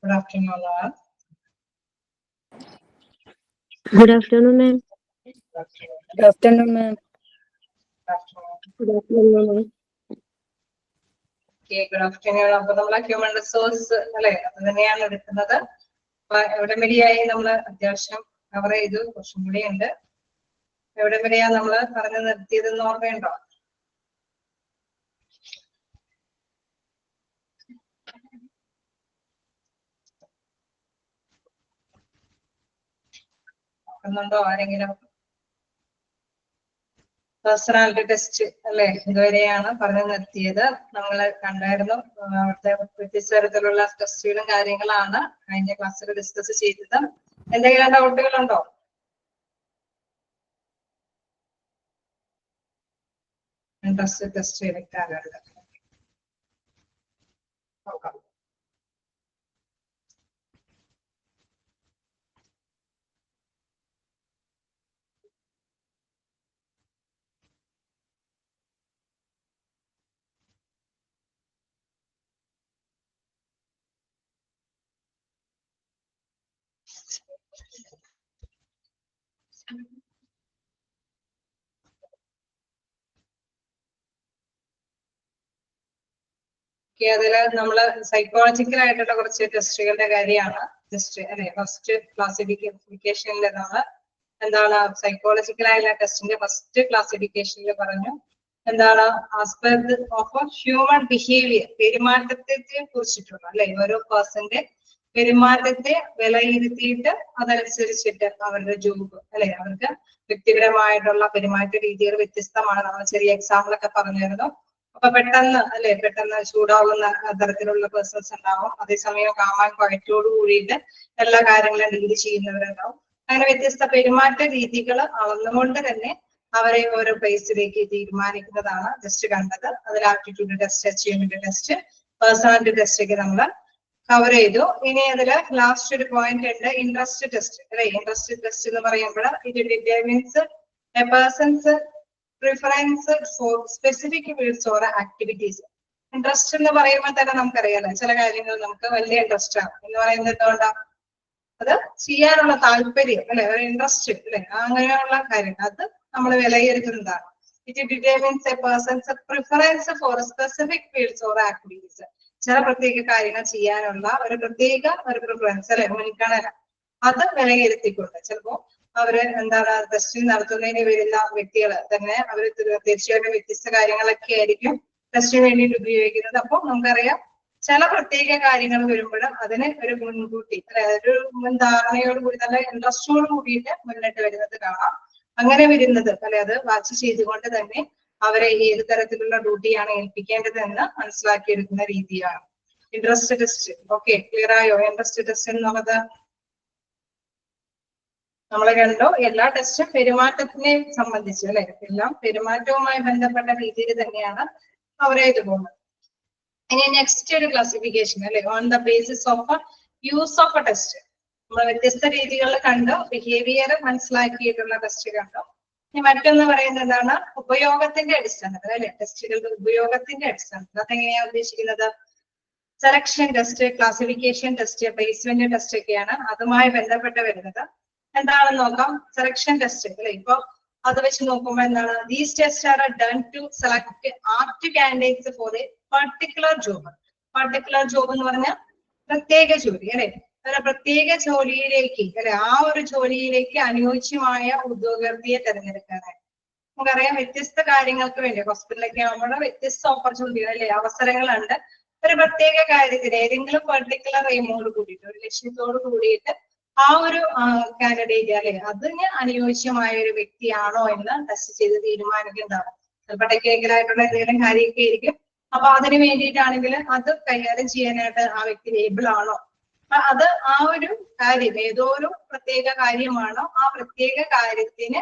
Good afternoon, all. Good afternoon, ma'am. Good afternoon, ma'am. Good afternoon, ma'am. Okay, good afternoon. അപ്പോൾ നമ്മൾ human resource അല്ലേ അത് തന്നെയാണ് എടുക്കുന്നത്. അപ്പൊ എവിടെ വരെയായി നമ്മൾ അത്യാവശ്യം കവർ ചെയ്തു, കുറച്ചും കൂടി ഉണ്ട്. എവിടെ വരെയാ നമ്മൾ പറഞ്ഞു നിർത്തിയതെന്ന് ഓർമ്മയുണ്ടോ? നോക്കുന്നുണ്ടോ ആരെങ്കിലും? പേഴ്സണാലിറ്റി ടെസ്റ്റ് അല്ലെ, ഇതുവരെയാണ് പറഞ്ഞു നിർത്തിയത്. നമ്മൾ കണ്ടായിരുന്നു അവിടുത്തെ വ്യത്യസ്ത തരത്തിലുള്ള ടെസ്റ്റുകളും കാര്യങ്ങളാണ് കഴിഞ്ഞ ക്ലാസ്സിൽ ഡിസ്കസ് ചെയ്തത്. എന്തെങ്കിലും ഡൗട്ടുകളുണ്ടോ? ഇൻട്രസ്റ്റ് ടെസ്റ്റ് എടുക്കാറുണ്ട്. നോക്കാം. അതില് നമ്മള് സൈക്കോളജിക്കൽ ആയിട്ടുള്ള കുറച്ച് ടെസ്റ്റുകളുടെ കാര്യമാണ് ജസ്റ്റ് അല്ലെ. ഫസ്റ്റ് ക്ലാസിഫിക്കേഷനിൽ നമ്മൾ എന്താണ് സൈക്കോളജിക്കൽ ആയിട്ടുള്ള ടെസ്റ്റിന്റെ ഫസ്റ്റ് ക്ലാസിഫിക്കേഷനിൽ പറഞ്ഞു എന്താണ് ആസ്പെക്ട് ഓഫ് ഹ്യൂമൻ ബിഹേവിയർ, പെരുമാറ്റത്തെ കുറിച്ചിട്ടുള്ള അല്ലെ. ഓരോ പേഴ്സന്റെ പെരുമാറ്റത്തെ വിലയിരുത്തിയിട്ട് അതനുസരിച്ചിട്ട് അവരുടെ ജോബ് അല്ലെ, അവർക്ക് വ്യക്തിപരമായിട്ടുള്ള പെരുമാറ്റ രീതികൾ വ്യത്യസ്തമാണ്. നമ്മൾ ചെറിയ എക്സാമ്പിൾ ഒക്കെ പറഞ്ഞിരുന്നു. അപ്പൊ പെട്ടെന്ന് ചൂടാവുന്ന തരത്തിലുള്ള പേഴ്സൺസ് ഉണ്ടാവും. അതേസമയം കാമാൻ ക്വയറ്റോട് കൂടിയിട്ട് എല്ലാ കാര്യങ്ങളും ഡീൽ ചെയ്യുന്നവരുണ്ടാവും. അങ്ങനെ വ്യത്യസ്ത പെരുമാറ്റ രീതികൾ അളന്നുകൊണ്ട് തന്നെ അവരെ ഓരോ പ്ലേസിലേക്ക് തീരുമാനിക്കുന്നതാണ് ജസ്റ്റ് കണ്ടത്. അതിൽ aptitude test, achievement test, personality test ഒക്കെ നമ്മൾ കവർ ചെയ്തു. ഇനി അതില് ലാസ്റ്റ് ഒരു പോയിന്റ് ഉണ്ട്, ഇൻട്രസ്റ്റ് ടെസ്റ്റ് അല്ലെ. ഇൻട്രസ്റ്റ് ടെസ്റ്റ് എന്ന് പറയുമ്പോൾ it determines a person's preference for specific fields or activities. Interest എന്ന് പറയുമ്പോൾ തന്നെ നമുക്കറിയാലോ ചില കാര്യങ്ങൾ നമുക്ക് വലിയ ഇൻട്രസ്റ്റ് ആണ് എന്ന് പറയുന്നത് എന്തുകൊണ്ടാണ്? അത് ചെയ്യാനുള്ള താല്പര്യം അല്ലെ, ഒരു ഇൻട്രസ്റ്റ് അല്ലെ, അങ്ങനെയുള്ള കാര്യങ്ങൾ അത് നമ്മൾ വിലയിരുത്തുന്നതാണ്. It determines a person's preference for specific fields or activities. ചില പ്രത്യേക കാര്യങ്ങൾ ചെയ്യാനുള്ള ഒരു പ്രിഫറൻസ് അല്ലെ, മുൻഗണന, അത് വിലയിരുത്തിക്കൊണ്ട് ചിലപ്പോ അവര് എന്താണ് ടെസ്റ്റ് നടത്തുന്നതിന് വരുന്ന വ്യക്തികൾ തന്നെ അവര് തീർച്ചയായിട്ടും വ്യത്യസ്ത കാര്യങ്ങളൊക്കെ ആയിരിക്കും ടെസ്റ്റിന് വേണ്ടിയിട്ട് ഉപയോഗിക്കുന്നത്. അപ്പൊ നമുക്കറിയാം ചില പ്രത്യേക കാര്യങ്ങൾ വരുമ്പോൾ അതിന് ഒരു മുൻകൂട്ടി അല്ലെ, ഒരു മുൻധാരണയോട് കൂടി നല്ല ഇൻട്രസ്റ്റോട് കൂടിയിട്ട് മുന്നിട്ട് വരുന്നത് കാണാം. അങ്ങനെ വരുന്നത് അല്ലെ, അത് വാച്ച് ചെയ്തുകൊണ്ട് തന്നെ അവരെ ഏത് തരത്തിലുള്ള ഡ്യൂട്ടിയാണ് ഏൽപ്പിക്കേണ്ടതെന്ന് മനസ്സിലാക്കിയെടുക്കുന്ന രീതിയാണ് ഇൻട്രസ്റ്റ് ടെസ്റ്റ്. ഓക്കെ, ക്ലിയർ ആയോ? ഇൻട്രസ്റ്റ് ടെസ്റ്റ് എന്നുള്ളത് നമ്മളെ കണ്ടോ. എല്ലാ ടെസ്റ്റും പെരുമാറ്റത്തിനെ സംബന്ധിച്ച് അല്ലെ, എല്ലാം പെരുമാറ്റവുമായി ബന്ധപ്പെട്ട രീതിയിൽ തന്നെയാണ് അവർ ചെയ്തു പോകുന്നത്. ഇനി നെക്സ്റ്റ് ഒരു ക്ലാസിഫിക്കേഷൻ അല്ലെ, on the basis of use of A test. നമ്മൾ വ്യത്യസ്ത രീതികളിൽ കണ്ടു, ബിഹേവിയർ മനസ്സിലാക്കിയിട്ടുള്ള ടെസ്റ്റ് കണ്ടു. ഇനി മറ്റൊന്ന് പറയുന്നത് എന്താണ്? ഉപയോഗത്തിന്റെ അടിസ്ഥാനത്തിൽ അല്ലെ, ടെസ്റ്റുകളുടെ ഉപയോഗത്തിന്റെ അടിസ്ഥാനത്തിൽ. അതെങ്ങനെയാ ഉദ്ദേശിക്കുന്നത്? Selection test, classification test, placement test ഒക്കെയാണ് അതുമായി ബന്ധപ്പെട്ട് വരുന്നത്. എന്താണെന്ന് നോക്കാം. സെലക്ഷൻ ടെസ്റ്റ് അല്ലെ, ഇപ്പൊ അത് വെച്ച് നോക്കുമ്പോൾ എന്താണ്? These test are done to select apt candidates for a particular job. Particular job എന്ന് പറഞ്ഞാൽ പ്രത്യേക ജോലി അല്ലെ, ഒരു പ്രത്യേക ജോലിയിലേക്ക് അല്ലെ, ആ ഒരു ജോലിയിലേക്ക് അനുയോജ്യമായ ഉദ്യോഗാർത്ഥിയെ തിരഞ്ഞെടുക്കാനായി. നമുക്കറിയാം വ്യത്യസ്ത കാര്യങ്ങൾക്ക് വേണ്ടി ഹോസ്പിറ്റലിലൊക്കെ ആകുമ്പോൾ വ്യത്യസ്ത ഓപ്പർച്യൂണിറ്റി അല്ലെ, അവസരങ്ങളുണ്ട്. ഒരു പ്രത്യേക കാര്യത്തിന് ഏതെങ്കിലും പെർട്ടിക്കുലർ എയിമോട് കൂടിയിട്ട്, ഒരു ലക്ഷ്യത്തോട് കൂടിയിട്ട് ആ ഒരു കാൻഡിഡേറ്റ് അല്ലെ അതിന് അനുയോജ്യമായ ഒരു വ്യക്തിയാണോ എന്ന് ടെസ്റ്റ് ചെയ്ത് തീരുമാനിക്കുന്നതാണ്. ചിലപ്പോൾ ടെക്നിക്കലായിട്ടുള്ള എന്തെങ്കിലും കാര്യമൊക്കെ ആയിരിക്കും. അപ്പൊ അതിന് വേണ്ടിയിട്ടാണെങ്കിൽ അത് കൈകാര്യം ചെയ്യാനായിട്ട് ആ വ്യക്തി ഏബിൾ ആണോ, അത് ആ ഒരു കാര്യം ഏതോ ഒരു പ്രത്യേക കാര്യമാണോ ആ പ്രത്യേക കാര്യത്തിന്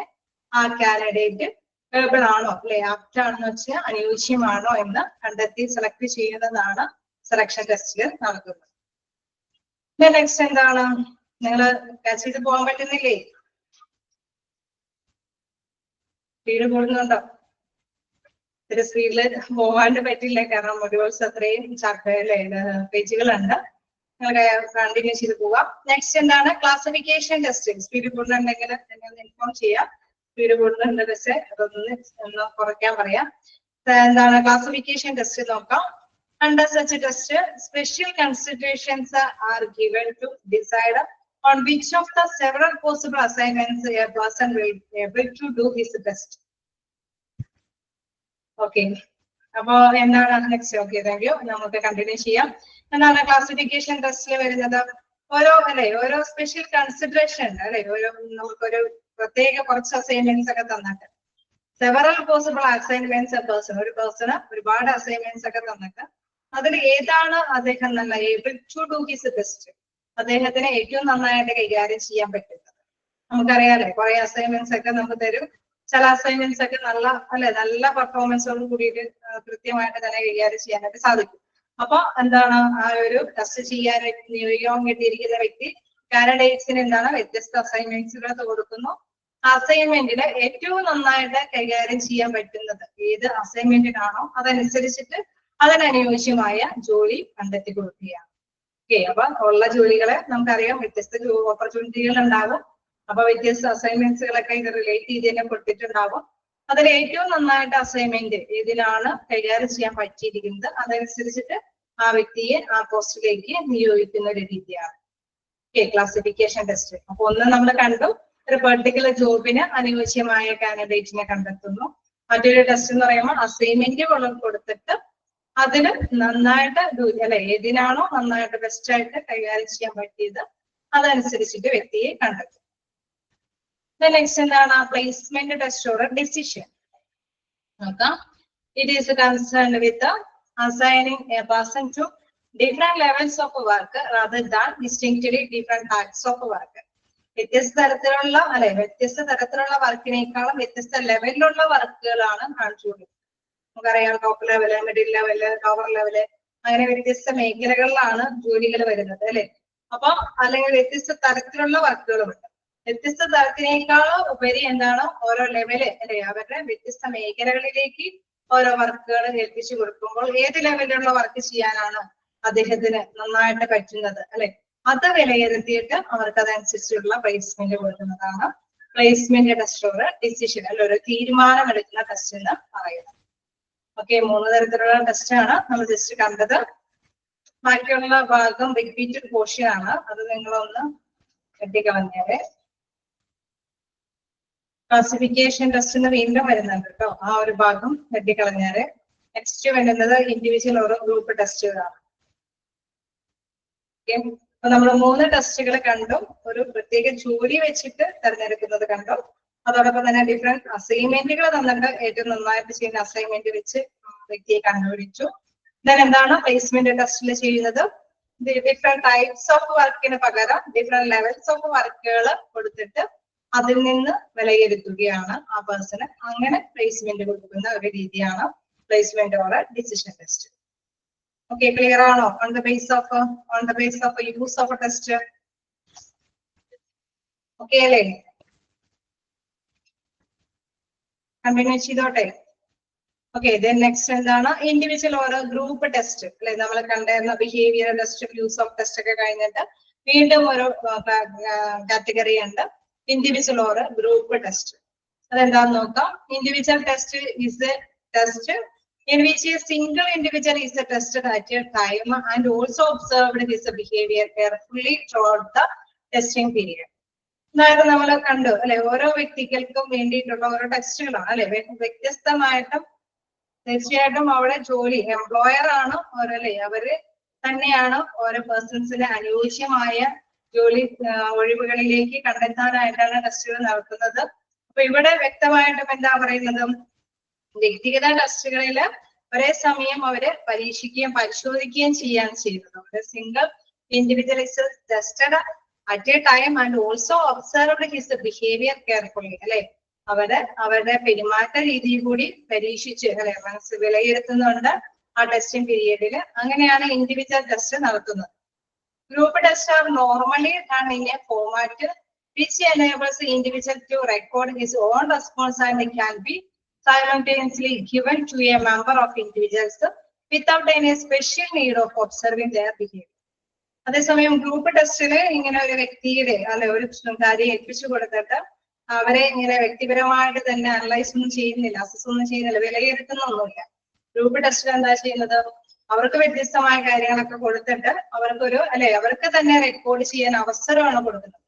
ആ കാൻഡിഡേറ്റ് ഏബിൾ ആണോ അല്ലെ, ആപ്റ്റ് ആണെന്ന് വെച്ചാൽ അനുയോജ്യമാണോ എന്ന് കണ്ടെത്തി സെലക്ട് ചെയ്യുന്നതാണ് സെലക്ഷൻ ടെസ്റ്റിൽ നടക്കുന്നത്. നെക്സ്റ്റ് എന്താണ്? നിങ്ങള് ക്യാച്ച് ചെയ്ത് പോകാൻ പറ്റുന്നില്ലേ? സ്പീഡ് കൂടുന്നുണ്ടോ? ഒരു സ്പീഡില് പോകാണ്ട് പറ്റില്ല, കാരണം മൊഡ്യൂൾസ് അത്രയും പേജുകളുണ്ട്. കണ്ടിന്യൂ ചെയ്ത് പോവാം. നെക്സ്റ്റ് എന്താണ് ക്ലാസിഫിക്കേഷൻ ടെസ്റ്റ്. സ്പീഡ് കൂടുതലുണ്ടെങ്കിൽ എന്നെ ഒന്ന് ഇൻഫോം ചെയ്യാം. സ്പീഡ് കൂടുതലുണ്ട് ടെസ്റ്റ് അതൊന്ന് കുറയ്ക്കാൻ പറയാം. എന്താണ് ക്ലാസിഫിക്കേഷൻ ടെസ്റ്റ് നോക്കാം. Under such a test, special considerations are given to decide on which of the several possible assignments a person will be able to do his best. Okay. അപ്പോ എന്താണ് next? Okay, thank you. നമുക്ക് continue ചെയ്യാം. എന്താണ് classification ടെസ്റ്റിൽ വരുന്നത്? ഓരോ special consideration നമുക്കൊരു പ്രത്യേക കുറച്ച് അസൈൻമെന്റ്സ് ഒക്കെ തന്നിട്ട് സെവറൽ പോസിബിൾ അസൈൻമെന്റ്സ് ഒരു പേഴ്സണ് ഒരുപാട് അസൈൻമെന്റ്സ് ഒക്കെ തന്നിട്ട് അതിൽ ഏതാണ് അദ്ദേഹം നല്ല able to do his best, അദ്ദേഹത്തിന് ഏറ്റവും നന്നായിട്ട് കൈകാര്യം ചെയ്യാൻ പറ്റുന്നത്. നമുക്കറിയാലേ കുറെ അസൈൻമെന്റ്സ് ഒക്കെ നമുക്ക് തരും. ചില അസൈൻമെന്റ്സ് ഒക്കെ നല്ല പെർഫോമൻസോട് കൂടിയിട്ട് കൃത്യമായിട്ട് തന്നെ കൈകാര്യം ചെയ്യാനായിട്ട് സാധിക്കും. അപ്പൊ എന്താണ് ആ ഒരു ടെസ്റ്റ് ചെയ്യാൻ നിയോഗം കിട്ടിയിരിക്കുന്ന വ്യക്തി കാൻഡിഡേറ്റ്സിന് എന്താണ് വ്യത്യസ്ത അസൈൻമെന്റ്സുകൾ കൊടുക്കുന്നു. അസൈൻമെന്റിന് ഏറ്റവും നന്നായിട്ട് കൈകാര്യം ചെയ്യാൻ പറ്റുന്നത് ഏത് അസൈൻമെന്റിനാണോ അതനുസരിച്ചിട്ട് അതിനനുയോജ്യമായ ജോലി കണ്ടെത്തി കൊടുക്കുകയാണ്. ഓക്കെ, അപ്പൊ ഉള്ള ജോലികളെ നമുക്കറിയാം വ്യത്യസ്ത ഓപ്പർച്യൂണിറ്റികൾ ഉണ്ടാകും. അപ്പൊ വ്യത്യസ്ത അസൈൻമെന്റ്സുകളൊക്കെ ഇത് റിലേറ്റ് ചെയ്ത് തന്നെ കൊടുത്തിട്ടുണ്ടാകും. അതിൽ ഏറ്റവും നന്നായിട്ട് അസൈൻമെന്റ് ഏതിനാണ് കൈകാര്യം ചെയ്യാൻ പറ്റിയിരിക്കുന്നത് അതനുസരിച്ചിട്ട് ആ വ്യക്തിയെ ആ പോസ്റ്റിലേക്ക് നിയോഗിക്കുന്ന ഒരു രീതിയാണ് ക്ലാസിഫിക്കേഷൻ ടെസ്റ്റ്. അപ്പൊ ഒന്ന് നമ്മൾ കണ്ടു, ഒരു പെർട്ടിക്കുലർ ജോബിന് അനുയോജ്യമായ കാൻഡിഡേറ്റിനെ കണ്ടെത്തുന്നു. മറ്റൊരു ടെസ്റ്റ് എന്ന് പറയുമ്പോൾ അസൈൻമെന്റ് കൊടുത്തിട്ട് അതിന് നന്നായിട്ട് ഏതിനാണോ നന്നായിട്ട് ബെസ്റ്റ് ആയിട്ട് കൈകാര്യം ചെയ്യാൻ പറ്റിയത് അതനുസരിച്ചിട്ട് വ്യക്തിയെ കണ്ടെത്തും. നെക്സ്റ്റ് എന്താണ് പ്ലേസ്മെന്റ് ടെസ്റ്റ് ഓർ ഡിസിഷൻ നോക്കാം. It is concerned with assigning a person to different levels of work rather than distinctly different types of work. വ്യത്യസ്ത തരത്തിലുള്ള വർക്കിനേക്കാളും വ്യത്യസ്ത ലെവലിലുള്ള വർക്കുകളാണ് കാണിച്ചുകൊടുക്കുന്നത്. നമുക്കറിയാം top level, middle level, lower level, അങ്ങനെ വ്യത്യസ്ത മേഖലകളിലാണ് ജോലികൾ വരുന്നത് അല്ലെ. അപ്പൊ അല്ലെങ്കിൽ വ്യത്യസ്ത തരത്തിലുള്ള വർക്കുകളുമുണ്ട്. വ്യത്യസ്ത തരത്തിനേക്കാളും ഉപരി എന്താണ് ഓരോ ലെവല് അവരുടെ വ്യത്യസ്ത മേഖലകളിലേക്ക് ഓരോ വർക്കുകൾ ഏൽപ്പിച്ചു കൊടുക്കുമ്പോൾ ഏത് ലെവലിലുള്ള വർക്ക് ചെയ്യാനാണ് അദ്ദേഹത്തിന് നന്നായിട്ട് പറ്റുന്നത് അത് വിലയിരുത്തിയിട്ട് അവർക്ക് അതനുസരിച്ചുള്ള പ്ലേസ്മെന്റ് കൊടുക്കുന്നതാണ് പ്ലേസ്മെന്റ് ടെസ്റ്റ് ഓർ ഡിസിഷൻ ഒരു തീരുമാനമെടുക്കുന്ന ടെസ്റ്റ് എന്ന് പറയുന്നത്. ഓക്കെ, 3 തരത്തിലുള്ള ടെസ്റ്റ് ആണ് നമ്മൾ ജസ്റ്റ് കണ്ടത്. ബാക്കിയുള്ള ഭാഗം റിപ്പീറ്റഡ് പോർഷൻ ആണ്, അത് നിങ്ങളൊന്ന് കെട്ടിക്കളഞ്ഞാല്. ക്ലാസിഫിക്കേഷൻ ടെസ്റ്റിന് വീണ്ടും വരുന്നുണ്ട് കേട്ടോ, ആ ഒരു ഭാഗം കെട്ടിക്കളഞ്ഞാല്. നെക്സ്റ്റ് വരുന്നത് ഇൻഡിവിജ്വൽ ഓരോ ഗ്രൂപ്പ് ടെസ്റ്റുകളാണ്. അപ്പൊ നമ്മൾ 3 ടെസ്റ്റുകൾ കണ്ടു, ഒരു പ്രത്യേക ജോലി വെച്ചിട്ട് തെരഞ്ഞെടുക്കുന്നത് കണ്ടു, അതോടൊപ്പം തന്നെ ഡിഫറെന്റ് അസൈൻമെന്റുകൾ തന്നിട്ട് ഏറ്റവും നന്നായിട്ട് ചെയ്യുന്ന അസൈൻമെന്റ് വെച്ച് വ്യക്തിയെ കണ്ടുപിടിച്ചു. ദെൻ എന്താണ് പ്ലേസ്മെന്റ് ടെസ്റ്റിൽ ചെയ്യുന്നത്? ഡിഫറെന്റ് ടൈപ്സ് ഓഫ് വർക്കിന് പകരം ഡിഫറെന്റ് ലെവൽസ് ഓഫ് വർക്കുകൾ കൊടുത്തിട്ട് അതിൽ നിന്ന് വിലയിരുത്തുകയാണ് ആ പേഴ്സണ്. അങ്ങനെ പ്ലേസ്മെന്റ് കൊടുക്കുന്ന ഒരു രീതിയാണ് placement or decision test. Okay, clear ആണോ? On the base of use of test. Okay അല്ലേ? കണ്ടിന്യൂ ചെയ്തോട്ടെ. ഓക്കെ, ദെൻ നെക്സ്റ്റ് എന്താണ് ഇൻഡിവിജ്വൽ ഓരോ ഗ്രൂപ്പ് ടെസ്റ്റ് അല്ലെ. നമ്മൾ കണ്ടായിരുന്ന behaviour test, use of test ഒക്കെ കഴിഞ്ഞിട്ട് വീണ്ടും ഒരു കാറ്റഗറി ഉണ്ട്, ഇൻഡിവിജ്വൽ ഓർ ഗ്രൂപ്പ് ടെസ്റ്റ്. അതെന്താന്ന് നോക്കാം. Individual test is A test in which a single individual is tested at a time and also observed his behavior carefully throughout the testing period. അതായത് നമ്മൾ കണ്ടു അല്ലെ, ഓരോ വ്യക്തികൾക്കും വേണ്ടിയിട്ടുള്ള ഓരോ ടെസ്റ്റുകളാണ് അല്ലെ. വ്യത്യസ്തമായിട്ടും തീർച്ചയായിട്ടും അവിടെ ജോലി എംപ്ലോയർ ആണ് അവര് തന്നെയാണ് ഓരോ പേഴ്സൺസിന് അനുയോജ്യമായ ജോലി ഒഴിവുകളിലേക്ക് കണ്ടെത്താനായിട്ടാണ് ടെസ്റ്റുകൾ നടത്തുന്നത്. അപ്പൊ ഇവിടെ വ്യക്തമായിട്ടും എന്താ പറയുന്നത്, വ്യക്തിഗത ടെസ്റ്റുകളിൽ ഒരേ സമയം അവര് പരീക്ഷിക്കുകയും പരിശോധിക്കുകയും ചെയ്യാൻ ചെയ്യുന്നത്. Single individual is tested at A time and also observed his behaviour carefully അല്ലെ. അവരുടെ പെരുമാറ്റ രീതി കൂടി പരീക്ഷിച്ച് മനസ്സ് വിലയിരുത്തുന്നുണ്ട് ആ ടെസ്റ്റിംഗ് പീരീഡില്. അങ്ങനെയാണ് ഇൻഡിവിജ്വൽ ടെസ്റ്റ് നടത്തുന്നത്. Group test R normally done in A format which enables the individual to record his own response and can be simultaneously given to a member of individuals without any special need of observing their behavior. അതേസമയം group ടെസ്റ്റില് ഇങ്ങനെ ഒരു വ്യക്തിയുടെ അല്ലെ ഒരു കാര്യം ഏൽപ്പിച്ചു കൊടുത്തിട്ട് അവരെ ഇങ്ങനെ വ്യക്തിപരമായിട്ട് തന്നെ അനലൈസ് ഒന്നും ചെയ്യുന്നില്ല, അസസ് ഒന്നും ചെയ്യുന്നില്ല, വിലയിരുത്തുന്നൊന്നുമില്ല. ഗ്രൂപ്പ് ടെസ്റ്റിൽ എന്താ ചെയ്യുന്നത്, അവർക്ക് വ്യത്യസ്തമായ കാര്യങ്ങളൊക്കെ കൊടുത്തിട്ട് അവർക്കൊരു അല്ലെ അവർക്ക് തന്നെ റെക്കോർഡ് ചെയ്യാൻ അവസരമാണ് കൊടുക്കുന്നത്.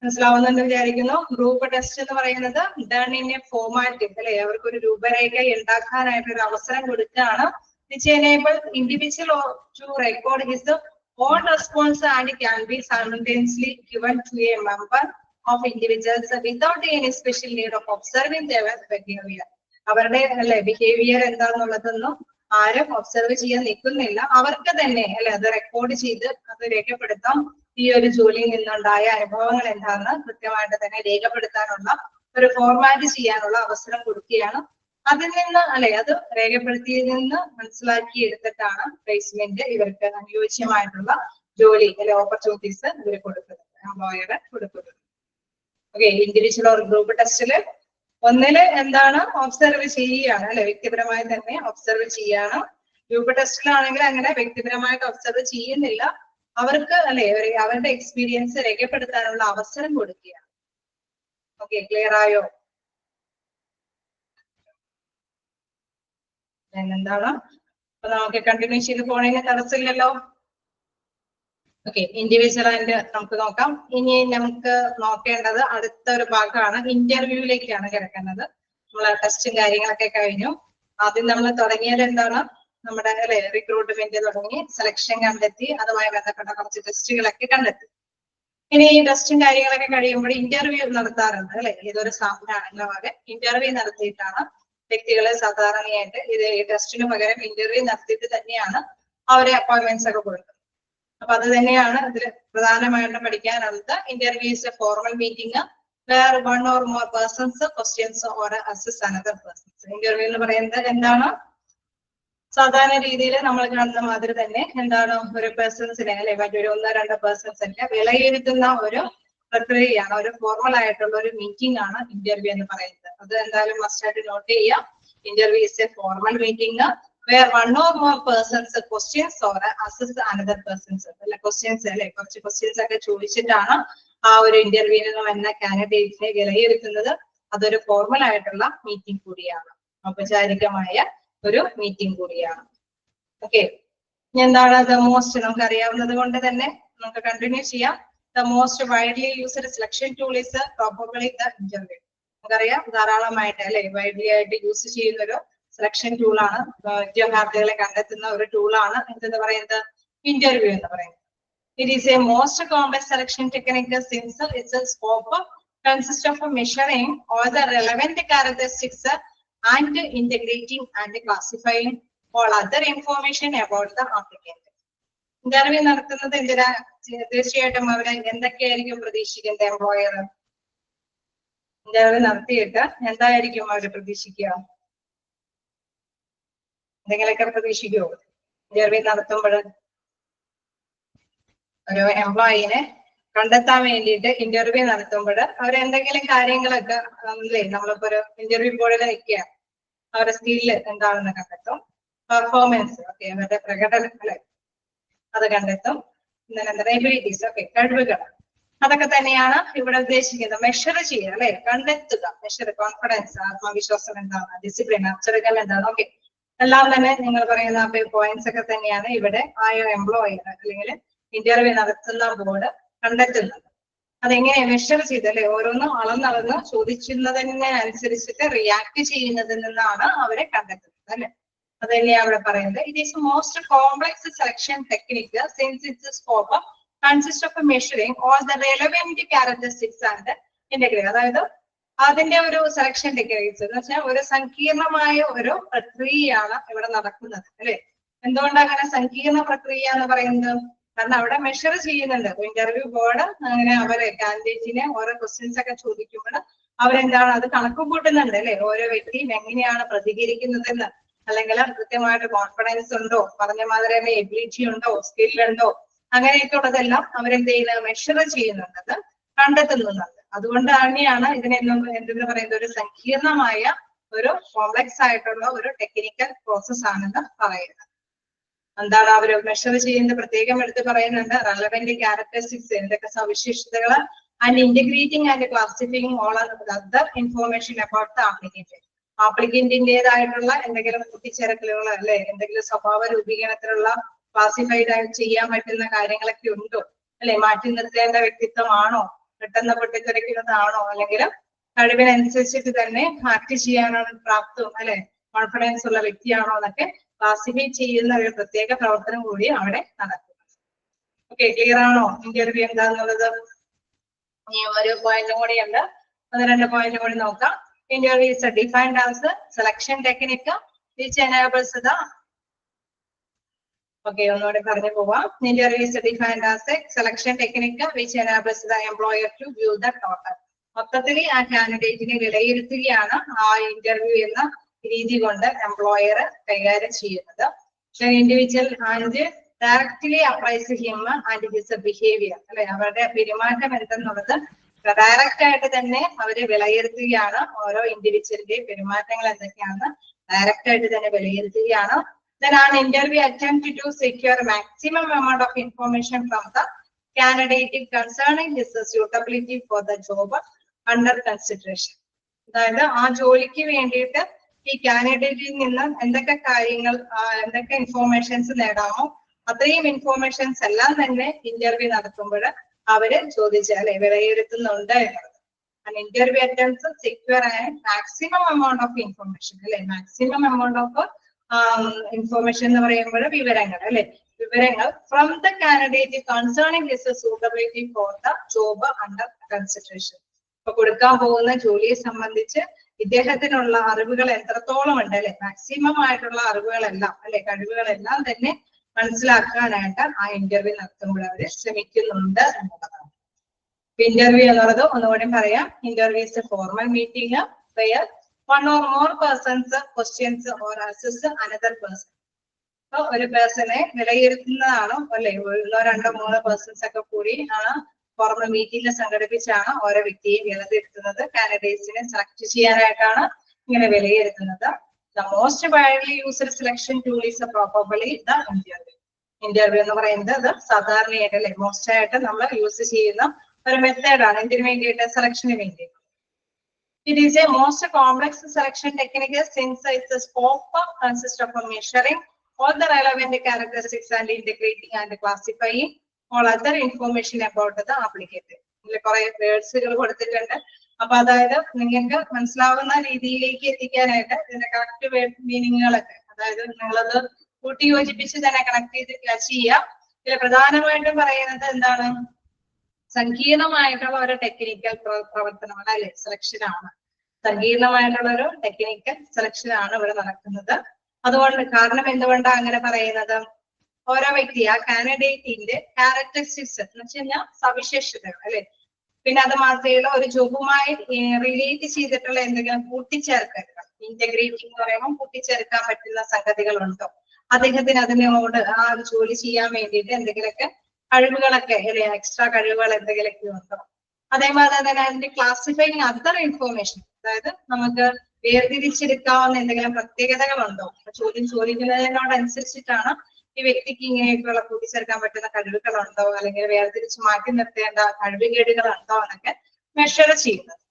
മനസ്സിലാവുന്നുണ്ട് വിചാരിക്കുന്നു. ഗ്രൂപ്പ് ടെസ്റ്റ് എന്ന് പറയുന്നത് ഡൺ ഇൻ എ ഫോർമാറ്റ് അല്ലെ അവർക്കൊരു രൂപരേഖ ഉണ്ടാക്കാനായിട്ട് ഒരു അവസരം കൊടുക്കുകയാണ്. Which enable individual to record his own response and can be simultaneously given to a member of individuals without any special need of observing their behavior. അവരുടെ അല്ലെ ബിഹേവിയർ എന്താണെന്നുള്ളതൊന്നും ആരും ഒബ്സർവ് ചെയ്യാൻ നിൽക്കുന്നില്ല. അവർക്ക് തന്നെ അല്ലെ അത് റെക്കോർഡ് ചെയ്ത് അത് രേഖപ്പെടുത്താം. ഈ ഒരു ജോലിയിൽ നിന്നുണ്ടായ അനുഭവങ്ങൾ എന്താണെന്ന് കൃത്യമായിട്ട് തന്നെ രേഖപ്പെടുത്താനുള്ള ഒരു ഫോർമാറ്റ് ചെയ്യാനുള്ള അവസരം കൊടുക്കുകയാണ്. അതിൽ നിന്ന് അല്ലെ അത് രേഖപ്പെടുത്തിയതിൽ നിന്ന് മനസ്സിലാക്കി എടുത്തിട്ടാണ് പ്ലേസ്മെന്റ് ഇവർക്ക് അനുയോജ്യമായിട്ടുള്ള ജോലി അല്ലെ ഓപ്പർച്യൂണിറ്റീസ് ഇവർ കൊടുക്കുന്നത്, എംപ്ലോയർ കൊടുക്കുന്നത്. ഓക്കെ, ഇൻഡിവിജ്വൽ ഓർ ഗ്രൂപ്പ് ടെസ്റ്റില് ഒന്നില് എന്താണ് ഒബ്സർവ് ചെയ്യുകയാണ് അല്ലെ വ്യക്തിപരമായി തന്നെ ഒബ്സർവ് ചെയ്യാണ്. ഗ്രൂപ്പ് ടെസ്റ്റിലാണെങ്കിൽ അങ്ങനെ വ്യക്തിപരമായിട്ട് ഒബ്സർവ് ചെയ്യുന്നില്ല, അവർക്ക് അല്ലെ അവരുടെ എക്സ്പീരിയൻസ് രേഖപ്പെടുത്താനുള്ള അവസരം കൊടുക്കുകയാണ്. ഓക്കെ, ക്ലിയർ ആയോ? എന്താണ് അപ്പൊ നമുക്ക് കണ്ടിന്യൂ ചെയ്ത് പോണെങ്കിൽ തടസ്സമില്ലല്ലോ. ഓക്കെ, ഇൻഡിവിജ്വൽ ആൻഡ് നമുക്ക് നോക്കാം. ഇനി നമുക്ക് നോക്കേണ്ടത് അടുത്ത ഒരു ഭാഗമാണ്, ഇന്റർവ്യൂവിലേക്കാണ് കിടക്കുന്നത്. നമ്മളെ ടെസ്റ്റും കാര്യങ്ങളൊക്കെ കഴിഞ്ഞു. ആദ്യം നമ്മൾ തുടങ്ങിയത് എന്താണ്, നമ്മുടെ അല്ലെ റിക്രൂട്ട്മെന്റ് തുടങ്ങി സെലക്ഷൻ കണ്ടെത്തി, അതുമായി ബന്ധപ്പെട്ട കുറച്ച് ടെസ്റ്റുകളൊക്കെ കണ്ടെത്തി. ഇനി ഈ ടെസ്റ്റും കാര്യങ്ങളൊക്കെ കഴിയുമ്പോൾ ഇന്റർവ്യൂ നടത്താറുണ്ട് അല്ലെ. ഏതൊരു സ്ഥാപനമാണെങ്കിലും അവരെ ഇന്റർവ്യൂ നടത്തിയിട്ടാണ് വ്യക്തികളെ സാധാരണയായിട്ട് ഈ ടെസ്റ്റിന് പകരം ഇന്റർവ്യൂ നടത്തിയിട്ട് തന്നെയാണ് അവരെ അപ്പോയിന്റ്മെന്റ്സ് ഒക്കെ കൊടുക്കുന്നത്. അപ്പൊ അത് തന്നെയാണ് ഇതിൽ പ്രധാനമായിട്ടും പഠിക്കാനുള്ളത്. Interview is a formal meeting where one or more persons questions or assess another persons. Interview എന്ന് പറയുന്നത് എന്താണ്, സാധാരണ രീതിയിൽ നമ്മൾ കാണുന്ന മാതിരി തന്നെ എന്താണ് ഒരു പേഴ്സൺസിനെ അല്ലെ മറ്റൊരു ഒന്നോ രണ്ടോ പേഴ്സൺസിനെ വിലയിരുത്തുന്ന ഒരു പ്രക്രിയയാണ്, ഒരു ഫോർമൽ ആയിട്ടുള്ള ഒരു മീറ്റിംഗ് ആണ് ഇന്റർവ്യൂ എന്ന് പറയുന്നത്. അത് എന്തായാലും മസ്റ്റ് ആയിട്ട് നോട്ട് ചെയ്യാം. Interview is a formal meeting where one or more persons questions or assess another persons അല്ലെ ക്വസ്റ്റ്യൻസ് അല്ലെ കുറച്ച് ക്വസ്റ്റ്യൻസ് ഒക്കെ ചോദിച്ചിട്ടാണ് ആ ഒരു ഇന്റർവ്യൂവിന് വന്ന കാൻഡിഡേറ്റിനെ വിലയിരുത്തുന്നത്. അതൊരു ഫോർമൽ ആയിട്ടുള്ള മീറ്റിംഗ് കൂടിയാണ്, ഔപചാരികമായ ഒരു മീറ്റിംഗ് കൂടിയാണ്. ഓക്കെ, ഇനി എന്താണ് ദ മോസ്റ്റ്, നമുക്ക് അറിയാവുന്നത് കൊണ്ട് തന്നെ നമുക്ക് കണ്ടിന്യൂ ചെയ്യാം. The most widely used selection tool is probably the interview. നമുക്കറിയാം ധാരാളമായിട്ട് അല്ലെ വൈഡ്ലി ആയിട്ട് യൂസ് ചെയ്യുന്ന ഒരു സെലക്ഷൻ ടൂളാണ്, ഉദ്യോഗാർത്ഥികളെ കണ്ടെത്തുന്ന ഒരു ടൂളാണ് എന്തെന്ന് പറയുന്നത്, ഇന്റർവ്യൂ എന്ന് പറയുന്നത്. It is A most complex selection technique since it's scope consist of measuring all the relevant characteristics and integrating and classifying all other information about the applicant. Interview നടത്തുന്നത് എന്തിനാ, തീർച്ചയായിട്ടും അവരെ എന്തൊക്കെയായിരിക്കും പ്രതീക്ഷിക്കുന്നത് എംപ്ലോയർ? ഇന്റർവ്യൂ നടത്തിയിട്ട് എന്തായിരിക്കും അവർ പ്രതീക്ഷിക്കുക? എന്തെങ്കിലുമൊക്കെ പ്രതീക്ഷിക്കുമോ ഇന്റർവ്യൂ നടത്തുമ്പോൾ? ഒരു എംപ്ലോയിനെ കണ്ടെത്താൻ വേണ്ടിയിട്ട് ഇന്റർവ്യൂ നടത്തുമ്പോൾ അവരെന്തെങ്കിലും കാര്യങ്ങളൊക്കെ അല്ലേ, നമ്മളിപ്പോ ഒരു ഇന്റർവ്യൂ ബോർഡിൽ നിൽക്കുക, അവരുടെ സ്കില്ല് എന്താണെന്ന് കണ്ടെത്തും, പെർഫോമൻസ് ഓക്കെ അവരുടെ പ്രകടനം അല്ലെ അത് കണ്ടെത്തും, എബിലിറ്റീസ് ഓക്കെ കഴിവുകൾ, അതൊക്കെ തന്നെയാണ് ഇവിടെ ഉദ്ദേശിക്കുന്നത്. മെഷർ ചെയ്യുക അല്ലെ, കണ്ടെത്തുക, മെഷർ കോൺഫിഡൻസ്, ആത്മവിശ്വാസം എന്താണ്, ഡിസിപ്ലിൻ, അച്ചടക്കം എന്താണ്, ഓക്കെ എല്ലാം തന്നെ നിങ്ങൾ പറയുന്ന പോയിന്റ്സ് ഒക്കെ തന്നെയാണ് ഇവിടെ ആ എംപ്ലോയർ അല്ലെങ്കിൽ ഇന്റർവ്യൂ നടത്തുന്ന ബോർഡ് കണ്ടെത്തുന്നത്. അതെങ്ങനെ മെഷർ ചെയ്ത് അല്ലെ, ഓരോന്നും അളന്നളന്ന് ചോദിക്കുന്നതിനെ അനുസരിച്ചിട്ട് റിയാക്ട് ചെയ്യുന്നതിൽ നിന്നാണ് അവരെ കണ്ടെത്തുന്നത് അല്ലെ. അത് തന്നെയാണ് അവിടെ പറയുന്നത്. It is most complex selection technique since it's scope consist of measuring all the relevant characteristics and integrate. അതായത് അതിന്റെ ഒരു സെലക്ഷൻ ടെക്നിക്സ് എന്ന് വെച്ചാൽ ഒരു സങ്കീർണമായ ഒരു പ്രക്രിയയാണ് ഇവിടെ നടക്കുന്നത് അല്ലെ. എന്തുകൊണ്ടാണ് അങ്ങനെ സങ്കീർണ പ്രക്രിയ എന്ന് പറയുന്നത്? കാരണം അവിടെ മെഷർ ചെയ്യുന്നുണ്ട്. ഇന്റർവ്യൂ ബോർഡ് അങ്ങനെ അവരെ കാൻഡിഡേറ്റിനെ ഓരോ ക്വസ്റ്റ്യൻസ് ഒക്കെ ചോദിക്കുമ്പോൾ അവരെന്താണ് അത് കണക്ക് കൂട്ടുന്നുണ്ട് അല്ലെ. ഓരോ വ്യക്തിയും എങ്ങനെയാണ് പ്രതികരിക്കുന്നതെന്ന്, അല്ലെങ്കിൽ കൃത്യമായിട്ട് കോൺഫിഡൻസ് ഉണ്ടോ, പറഞ്ഞ മാതിരി തന്നെ എബിലിറ്റി ഉണ്ടോ, സ്കിൽ ഉണ്ടോ, അങ്ങനെയൊക്കെ ഉള്ളതെല്ലാം അവരെന്ത് ചെയ്യുന്നത് മെഷർ ചെയ്യുന്നുണ്ട്, കണ്ടെത്തുന്നുണ്ട്. അതുകൊണ്ട് തന്നെയാണ് ഇതിനെന്നും എന്തെന്ന് പറയുന്നത് ഒരു സങ്കീർണമായ ഒരു കോംപ്ലക്സ് ആയിട്ടുള്ള ഒരു ടെക്നിക്കൽ പ്രോസസ് ആണെന്ന് പറയുന്നത്. എന്താണ് അവർ മെഷർ ചെയ്യുന്നത് പ്രത്യേകം എടുത്ത് പറയുന്നുണ്ട്. റെലവെന്റ് ക്യാരക്ടറിസ്റ്റിക്സ്, എന്തൊക്കെ സവിശേഷതകൾ, and integrating and classifying all other information about the applicant. ആപ്ലിക്കന്റിന്റേതായിട്ടുള്ള എന്തെങ്കിലും കൂട്ടിച്ചേർക്കലുകൾ അല്ലെ, എന്തെങ്കിലും സ്വഭാവ രൂപീകരണത്തിലുള്ള ക്ലാസിഫൈഡ് ചെയ്യാൻ പറ്റുന്ന കാര്യങ്ങളൊക്കെ ഉണ്ടോ അല്ലെ, മാറ്റി നിർത്തേണ്ട വ്യക്തിത്വമാണോ, പെട്ടെന്ന് പൊട്ടിത്തെറിക്കുന്നതാണോ, അല്ലെങ്കിൽ കഴിവിനനുസരിച്ചിട്ട് തന്നെ ആക്ട് ചെയ്യാനാണ് പ്രാപ്തവും അല്ലെ, കോൺഫിഡൻസ് ഉള്ള വ്യക്തിയാണോ എന്നൊക്കെ ക്ലാസിഫൈ ചെയ്യുന്ന ഒരു പ്രത്യേക പ്രവർത്തനം കൂടി അവിടെ നടക്കും. ഓക്കെ, ക്ലിയർ ആണോ ഇന്റർവ്യൂ എന്താന്നുള്ളത്? ഇനി ഒരു പോയിന്റും കൂടി ഉണ്ട്, 1-2 പോയിന്റ് കൂടി നോക്കാം. Interview is defined as the selection technique which enables the ഒന്നുകൂടി പറഞ്ഞു പോവാം. Interview is defined as a selection technique which enables the employer to view the total. മൊത്തത്തിൽ ആ കാൻഡിഡേറ്റിനെ വിലയിരുത്തുകയാണ് ആ ഇന്റർവ്യൂ എന്ന രീതി കൊണ്ട് എംപ്ലോയർ കൈകാര്യം ചെയ്യുന്നത്. Individual and directly applies him and his behaviour അല്ലെ, അവരുടെ പെരുമാറ്റം എന്തെന്നുള്ളത് ഡയറക്റ്റ് ആയിട്ട് തന്നെ അവര് വിലയിരുത്തുകയാണ്. ഓരോ ഇൻഡിവിജ്വലിന്റെ പെരുമാറ്റങ്ങൾ എന്തൊക്കെയാണെന്ന് ഡയറക്റ്റ് ആയിട്ട് തന്നെ വിലയിരുത്തുകയാണ്. Then an interview attempt to secure maximum amount of information from the candidate concerning his suitability for the job under consideration. അതായത് ആ ജോലിക്ക് വേണ്ടിയിട്ട് ഈ കാൻഡിഡേറ്റിൽ നിന്ന് എന്തൊക്കെ കാര്യങ്ങൾ, എന്തൊക്കെ ഇൻഫോർമേഷൻസ് നേടാമോ അത്രയും ഇൻഫോർമേഷൻസ് എല്ലാം തന്നെ ഇന്റർവ്യൂ നടത്തുമ്പോൾ അവര് ചോദിച്ച അല്ലെ വിലയിരുത്തുന്നുണ്ട് എന്നുള്ളത്. Interview attempts secure and maximum amount of information അല്ലെ, മാക്സിമം എമൗണ്ട് ഓഫ് ഇൻഫോർമേഷൻ എന്ന് പറയുമ്പോൾ വിവരങ്ങൾ അല്ലെ, വിവരങ്ങൾ from the candidate concerning his suitability for the job under consideration. ഇപ്പൊ കൊടുക്കാൻ പോകുന്ന ജോലിയെ സംബന്ധിച്ച് ഇദ്ദേഹത്തിനുള്ള അറിവുകൾ എത്രത്തോളം ഉണ്ട് അല്ലെ, മാക്സിമം ആയിട്ടുള്ള അറിവുകളെല്ലാം അല്ലെ, കഴിവുകളെല്ലാം തന്നെ മനസ്സിലാക്കാനായിട്ട് ആ ഇന്റർവ്യൂ നടത്തുമ്പോൾ അവര് ശ്രമിക്കുന്നുണ്ട് എന്നുള്ളതാണ്. ഇന്റർവ്യൂ എന്നുള്ളത് ഒന്നുകൂടി പറയാം. Interview is a formal meeting where one or more persons questions or assess another person. അപ്പൊ ഒരു പേഴ്സണെ വിലയിരുത്തുന്നതാണോ അല്ലെ, 1-2-3 പേഴ്സൺസ് ഒക്കെ കൂടി ആണ് ഫോർമൽ മീറ്റിംഗ് സംഘടിപ്പിച്ചാണ് ഓരോ വ്യക്തിയെ വിലയിരുത്തുന്നത്. കാൻഡിഡേറ്റ്സിനെ സെലക്ട് ചെയ്യാനായിട്ടാണ് ഇങ്ങനെ വിലയിരുത്തുന്നത്. The most widely used selection tool is probably the interview. Interview എന്ന് പറയുന്നത് അത് സാധാരണയായിട്ട് അല്ലെ മോസ്റ്റ് ആയിട്ട് നമ്മൾ യൂസ് ചെയ്യുന്ന ഒരു മെത്തേഡാണ് എന്തിനു വേണ്ടിയിട്ട്, സെലക്ഷന് വേണ്ടി. It is a most complex selection technique since its scope consists of measuring all the relevant characteristics and integrating and classifying all other information about the applicant. ഇതിൽ കുറെ വേർഡ്സുകൾ കൊടുത്തിട്ടുണ്ട്. അപ്പൊ അതായത് നിങ്ങൾക്ക് മനസ്സിലാവുന്ന രീതിയിലേക്ക് എത്തിക്കാനായിട്ട് ഇതിന്റെ കറക്റ്റ് വേർഡ് മീനിങ്ങുകളൊക്കെ അതായത് നിങ്ങളത് കൂട്ടി യോജിപ്പിച്ച് തന്നെ കണക്ട് ചെയ്ത് ചെയ്യാം. ഇതിൽ പ്രധാനമായിട്ടും പറയുന്നത് എന്താണ്, സങ്കീർണമായിട്ടുള്ള ഒരു ടെക്നിക്കൽ പ്രവർത്തനമാണ് അല്ലെ, സെലക്ഷൻ ആണ്. സങ്കീർണമായിട്ടുള്ള ഒരു ടെക്നിക്കൽ സെലക്ഷൻ ആണ് ഇവിടെ നടക്കുന്നത്. അതുകൊണ്ട് കാരണം എന്തുകൊണ്ടാണ് അങ്ങനെ പറയുന്നത്, ഓരോ വ്യക്തി ആ കാൻഡിഡേറ്റിന്റെ ക്യാരക്ടറിസ്റ്റിക്സ് എന്ന് വെച്ച് കഴിഞ്ഞാൽ സവിശേഷതകൾ അല്ലെ, പിന്നെ അത് മാത്രമല്ല ഒരു ജോബുമായി റിലേറ്റ് ചെയ്തിട്ടുള്ള എന്തെങ്കിലും കൂട്ടിച്ചേർക്കലുകൾ, ഇന്റഗ്രേറ്റിംഗ് എന്ന് പറയുമ്പോൾ കൂട്ടിച്ചേർക്കാൻ പറ്റുന്ന സംഗതികളുണ്ടോ, അദ്ദേഹത്തിന് അതിനോട് ആ ഒരു ജോലി ചെയ്യാൻ വേണ്ടിയിട്ട് എന്തെങ്കിലുമൊക്കെ കഴിവുകളൊക്കെ അല്ലെ, എക്സ്ട്രാ കഴിവുകൾ എന്തെങ്കിലുമൊക്കെ ഉണ്ടോ. അതേപോലെ തന്നെ അതിന്റെ ക്ലാസിഫൈങ് അതർ ഇൻഫോർമേഷൻ, അതായത് നമുക്ക് വേർതിരിച്ചെടുക്കാവുന്ന എന്തെങ്കിലും പ്രത്യേകതകളുണ്ടോ, ചോദ്യം ചോദിക്കുന്നതിനോടനുസരിച്ചിട്ടാണ് ഈ വ്യക്തിക്ക് ഇങ്ങനെയൊക്കെയുള്ള കൂട്ടിച്ചേർക്കാൻ പറ്റുന്ന കഴിവുകളുണ്ടോ അല്ലെങ്കിൽ വേർതിരിച്ച് മാറ്റി നിർത്തേണ്ട കഴിവുകേടുകളുണ്ടോ എന്നൊക്കെ മെഷർ ചെയ്യുന്നത്.